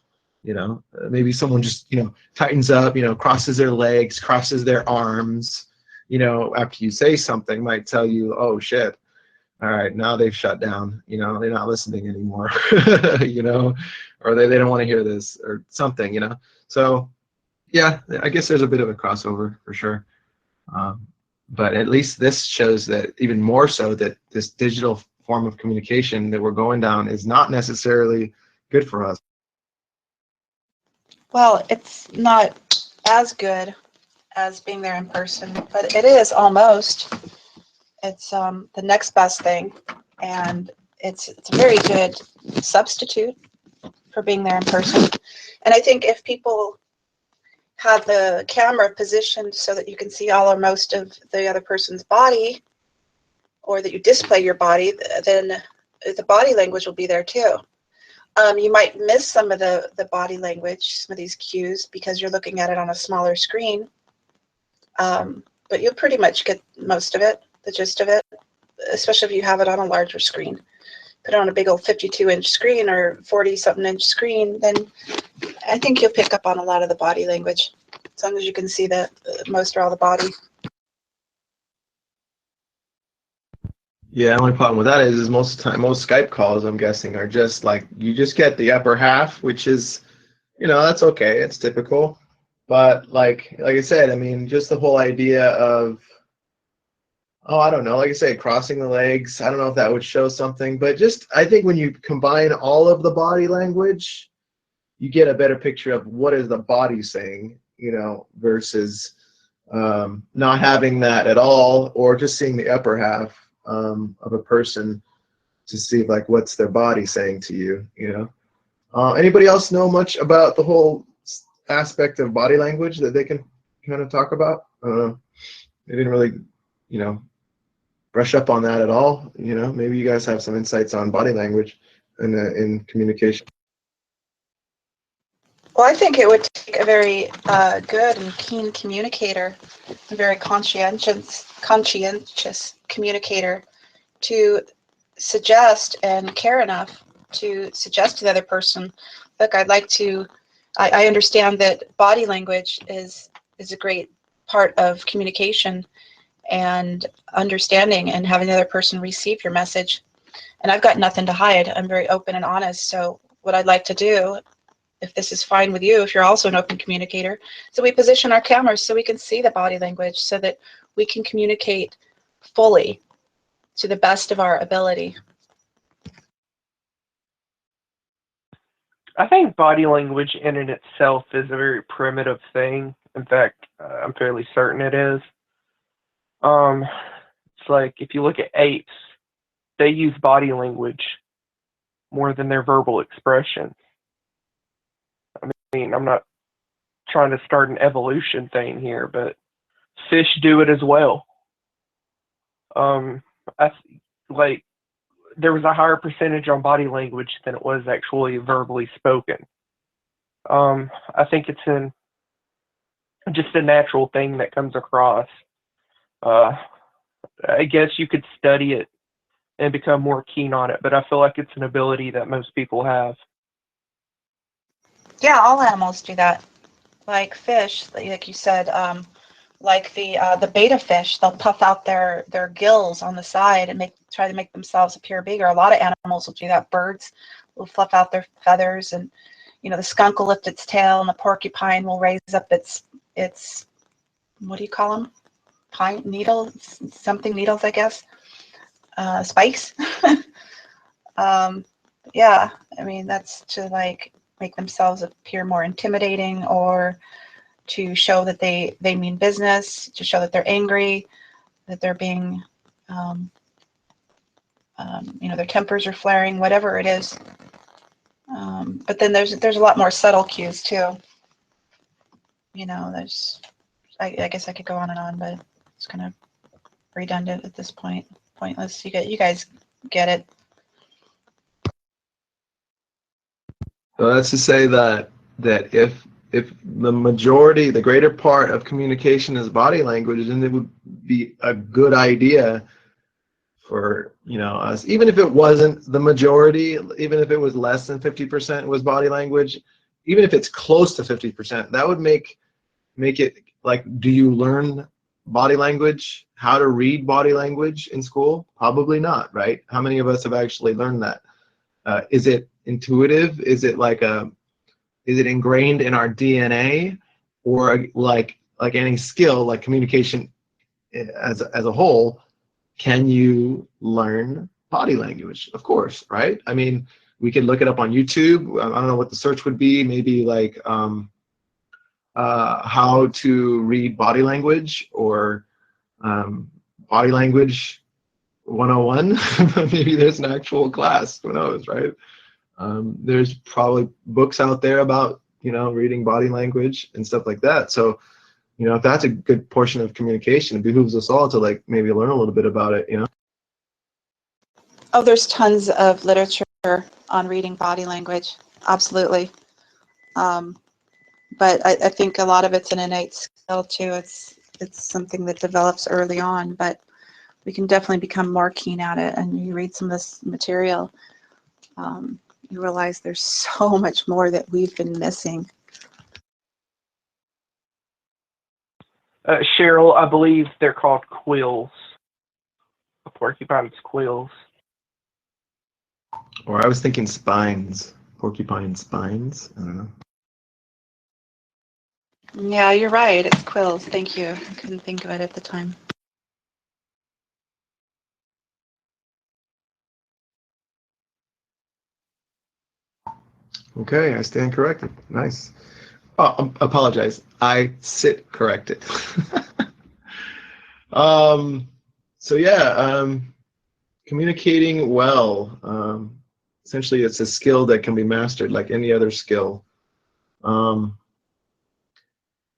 Maybe someone just tightens up, crosses their legs, crosses their arms, after you say something, might tell you, oh shit, all right, now they've shut down, they're not listening anymore, or they don't want to hear this or something, so yeah, I guess there's a bit of a crossover for sure. But at least this shows that even more so that this digital form of communication that we're going down is not necessarily good for us. Well, it's not as good as being there in person, but it is almost. It's the next best thing, and it's a very good substitute for being there in person. And I think if people have the camera positioned so that you can see all or most of the other person's body, or that you display your body, then the body language will be there too. You might miss some of the body language, some of these cues, because you're looking at it on a smaller screen. But you'll pretty much get most of it, the gist of it, especially if you have it on a larger screen. Put it on a big old 52-inch screen or 40-something inch screen, then I think you'll pick up on a lot of the body language, as long as you can see the most or all the body. Yeah, the only problem with that is most of the time, most Skype calls, I'm guessing, are just like, you just get the upper half, which is, that's okay. It's typical. But like I said, I mean, just the whole idea of, oh, I don't know, like I say, crossing the legs, I don't know if that would show something, but just, I think when you combine all of the body language, you get a better picture of what is the body saying, versus not having that at all, or just seeing the upper half of a person to see like what's their body saying to you. Anybody else know much about the whole aspect of body language that they can kind of talk about? They didn't really, brush up on that at all. Maybe you guys have some insights on body language in communication. Well, I think it would take a very good and keen communicator, a very conscientious communicator, to suggest and care enough to suggest to the other person, look, I understand that body language is a great part of communication and understanding and having the other person receive your message. And I've got nothing to hide. I'm very open and honest. So what I'd like to do, if this is fine with you, if you're also an open communicator, so we position our cameras so we can see the body language so that we can communicate fully to the best of our ability. I think body language in and itself is a very primitive thing. In fact, I'm fairly certain it is. It's like if you look at apes, they use body language more than their verbal expression. I mean, I'm not trying to start an evolution thing here, but fish do it as well. There was a higher percentage on body language than it was actually verbally spoken. I think it's just a natural thing that comes across. I guess you could study it and become more keen on it, but I feel like it's an ability that most people have. Yeah, all animals do that. Like fish, like you said, like the betta fish, they'll puff out their gills on the side and try to make themselves appear bigger. A lot of animals will do that. Birds will fluff out their feathers, and the skunk will lift its tail, and the porcupine will raise up its what do you call them? Pine needles, something needles, I guess. Spikes. Yeah, I mean that's to make themselves appear more intimidating, or to show that they mean business, to show that they're angry, that they're being, their tempers are flaring, whatever it is. But then there's a lot more subtle cues too. I guess I could go on and on, but it's kind of redundant at this point. Pointless. You guys get it. So that's to say that if the majority, the greater part of communication is body language, then it would be a good idea for us, even if it wasn't the majority, even if it was less than 50% was body language, even if it's close to 50%, that would make it like, do you learn body language, how to read body language in school? Probably not, right? How many of us have actually learned that? Is it intuitive? Is it ingrained in our DNA? Or like any skill, like communication as a whole, can you learn body language? Of course, right? I mean, we could look it up on YouTube. I don't know what the search would be. Maybe like how to read body language, or body language 101. Maybe there's an actual class. Who knows, right? There's probably books out there about reading body language and stuff like that. So if that's a good portion of communication, it behooves us all to maybe learn a little bit about it. Oh, there's tons of literature on reading body language. Absolutely. But I think a lot of it's an innate skill too. It's something that develops early on, but we can definitely become more keen at it. And you read some of this material, you realize there's so much more that we've been missing. Cheryl, I believe they're called quills. porcupine's quills. Or I was thinking spines. Porcupine spines. I don't know. Yeah, you're right. It's quills. Thank you. I couldn't think of it at the time. Okay, I stand corrected. Nice. Oh, apologize. I sit corrected. So yeah, communicating well. Essentially, it's a skill that can be mastered like any other skill.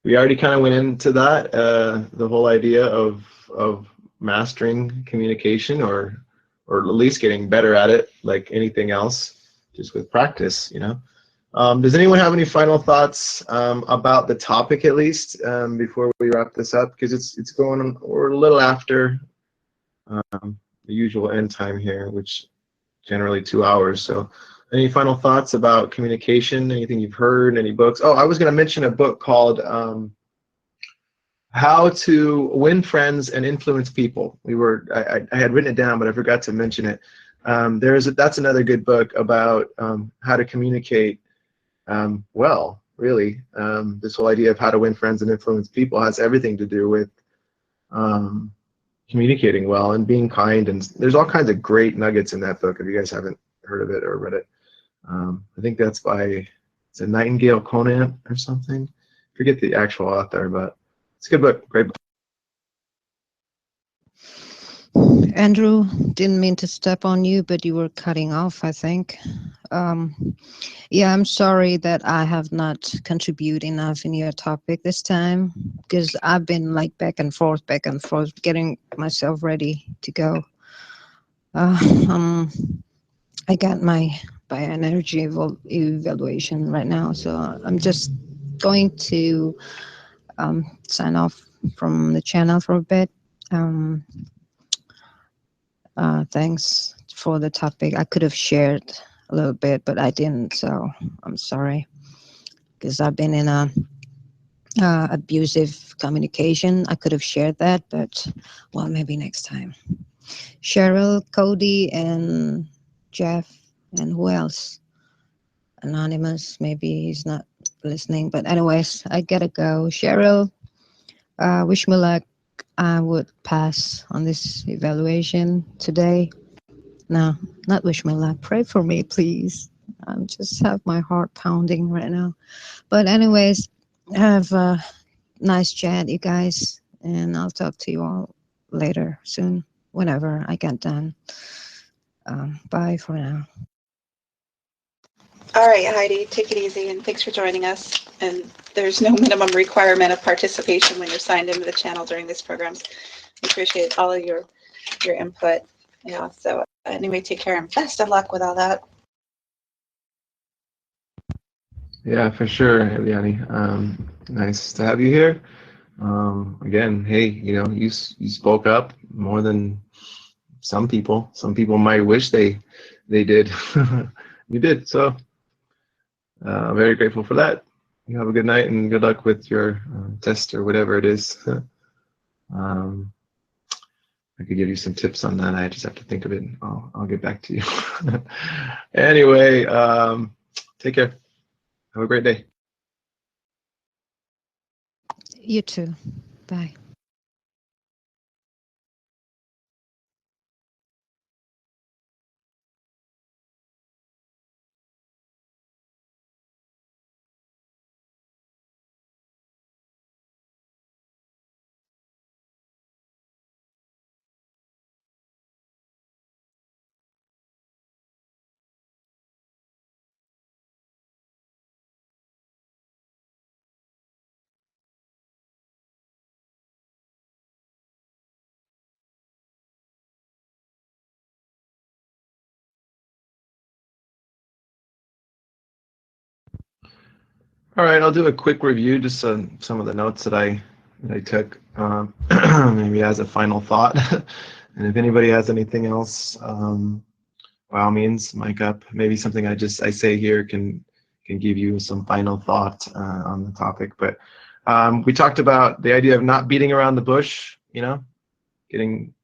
We already kind of went into that, the whole idea of mastering communication, or at least getting better at it, like anything else, just with practice, you know. Does anyone have any final thoughts about the topic, at least, before we wrap this up? Because it's going on, we're a little after the usual end time here, which generally 2 hours. So, any final thoughts about communication? Anything you've heard? Any books? Oh, I was going to mention a book called How to Win Friends and Influence People. I had written it down, but I forgot to mention it. That's another good book about how to communicate well, really. This whole idea of how to win friends and influence people has everything to do with communicating well and being kind. And there's all kinds of great nuggets in that book if you guys haven't heard of it or read it. I think that's by, it's a Nightingale Conant or something. Forget the actual author, but it's a good book, great book. Andrew, didn't mean to step on you, but you were cutting off, I think. Yeah, I'm sorry that I have not contributed enough in your topic this time, because I've been like back and forth, getting myself ready to go. I got my bioenergy evaluation right now, so I'm just going to sign off from the channel for a bit. Thanks for the topic. I could have shared a little bit, but I didn't, so I'm sorry. Because I've been in a abusive communication. I could have shared that, but well, maybe next time. Cheryl, Cody, and Jeff, and who else? Anonymous, maybe he's not listening, but anyways, I gotta go. Cheryl, wish me luck. I would pass on this evaluation today. No, not wish me luck. Pray for me, please. I just have my heart pounding right now. But anyways, have a nice chat, you guys, and I'll talk to you all later, soon, whenever I get done. Bye for now. All right, Heidi, take it easy, and thanks for joining us. And there's no minimum requirement of participation when you're signed into the channel during these programs. We appreciate all of your input. Yeah, so anyway, take care and best of luck with all that. Yeah, for sure, Eliani. Nice to have you here. Again, hey, you know, you spoke up more than some people. Some people might wish they did. You did, so very grateful for that. You have a good night and good luck with your test or whatever it is. I could give you some tips on that. I just have to think of it. And I'll get back to you. Anyway, take care. Have a great day. You too. Bye. All right, I'll do a quick review, just some of the notes that I took, maybe as a final thought. And if anybody has anything else, by all means, mic up. Maybe something I say here can give you some final thought on the topic. But we talked about the idea of not beating around the bush, you know, getting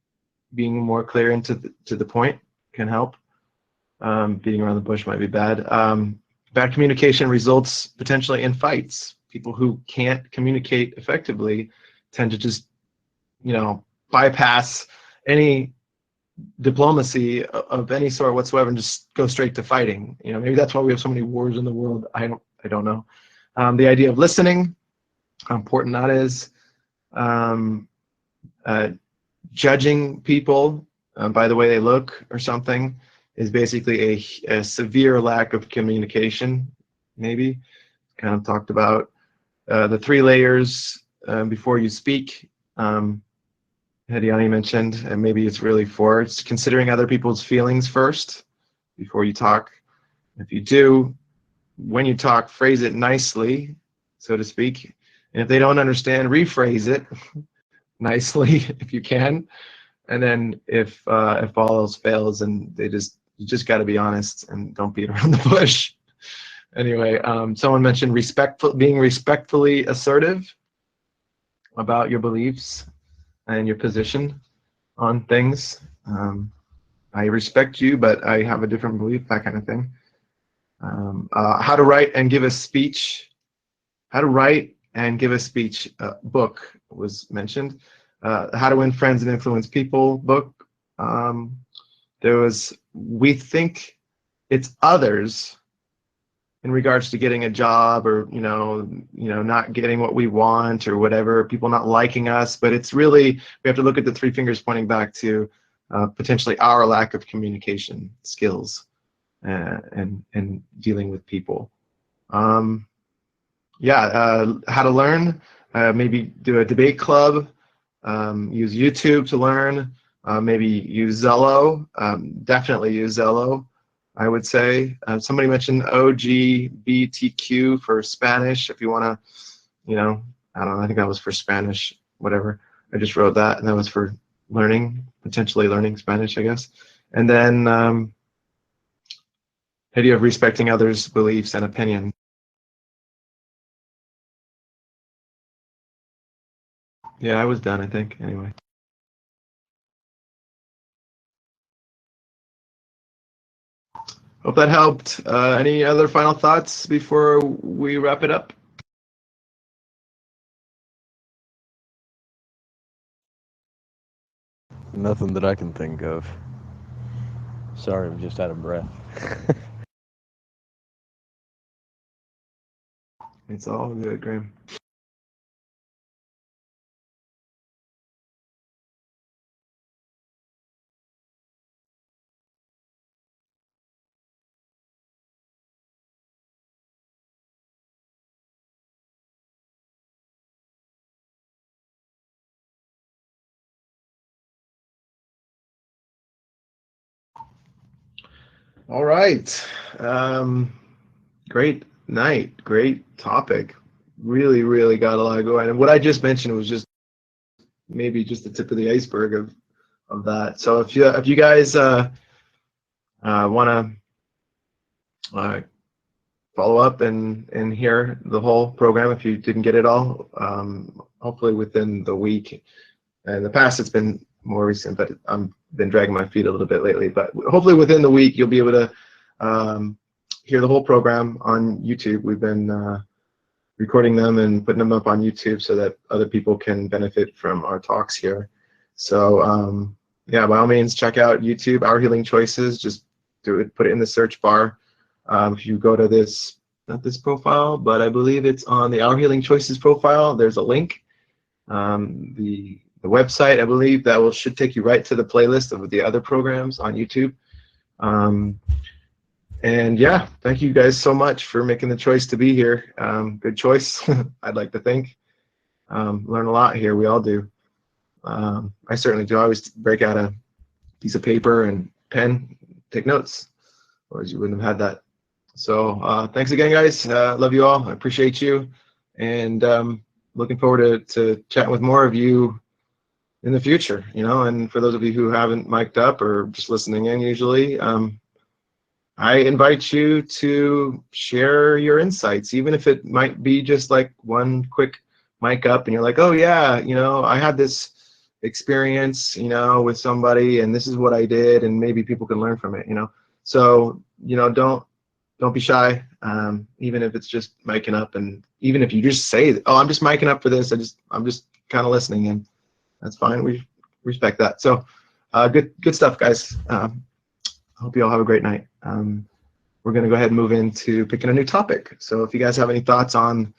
being more clear and to the point can help. Beating around the bush might be bad. Bad communication results potentially in fights. People who can't communicate effectively tend to just, bypass any diplomacy of any sort whatsoever and just go straight to fighting. Maybe that's why we have so many wars in the world. I don't know. The idea of listening, how important that is. Judging people by the way they look or something is basically a severe lack of communication. Maybe kind of talked about the 3 layers before you speak. Hediani mentioned, and maybe it's really 4. It's considering other people's feelings first before you talk. If you do, when you talk, phrase it nicely, so to speak. And if they don't understand, rephrase it nicely if you can. And then if all else fails, and you just got to be honest and don't beat around the bush. Anyway, someone mentioned being respectfully assertive about your beliefs and your position on things. I respect you, but I have a different belief, that kind of thing. How to write and give a speech. How to write and give a speech book was mentioned. How to Win Friends and Influence People book. There was We Think It's Others in regards to getting a job, or not getting what we want or whatever, people not liking us, but it's really, we have to look at the 3 fingers pointing back to potentially our lack of communication skills and dealing with people. How to learn, maybe do a debate club, use YouTube to learn, maybe use Zello, definitely use Zello, I would say. Somebody mentioned OGBTQ for Spanish, if you want to, I don't know, I think that was for Spanish, whatever. I just wrote that, and that was for learning, potentially learning Spanish, I guess. And then idea of respecting others' beliefs and opinions. Yeah, I was done, I think, anyway. Hope that helped. Any other final thoughts before we wrap it up? Nothing that I can think of. Sorry, I'm just out of breath. It's all good, Graham. All right. Great night. Great topic. Really, really got a lot going. And what I just mentioned was just maybe just the tip of the iceberg of that. So if you guys want to follow up and hear the whole program, if you didn't get it all, hopefully within the week. In the past, it's been more recent, but I've been dragging my feet a little bit lately. But hopefully within the week, you'll be able to hear the whole program on YouTube. We've been recording them and putting them up on YouTube so that other people can benefit from our talks here. So yeah, by all means, check out YouTube, Our Healing Choices. Just do it, put it in the search bar. If you go to this, not this profile, but I believe it's on the Our Healing Choices profile, there's a link. The website, I believe, that should take you right to the playlist of the other programs on YouTube. And yeah, thank you guys so much for making the choice to be here. Good choice, I'd like to think. Learn a lot here, we all do. I certainly do. I always break out a piece of paper and pen, take notes, or you wouldn't have had that. So thanks again, guys. Love you all. I appreciate you. And looking forward to chatting with more of you in the future, and for those of you who haven't mic'd up or just listening in usually, I invite you to share your insights, even if it might be just like one quick mic up and you're like, oh yeah, I had this experience, you know, with somebody, and this is what I did, and maybe people can learn from it, you know. So, you know, don't be shy, even if it's just miking up, and even if you just say, oh, I'm just miking up for this, I'm just kind of listening, and that's fine. We respect that. So good stuff, guys. Hope you all have a great night. We're going to go ahead and move into picking a new topic. So if you guys have any thoughts on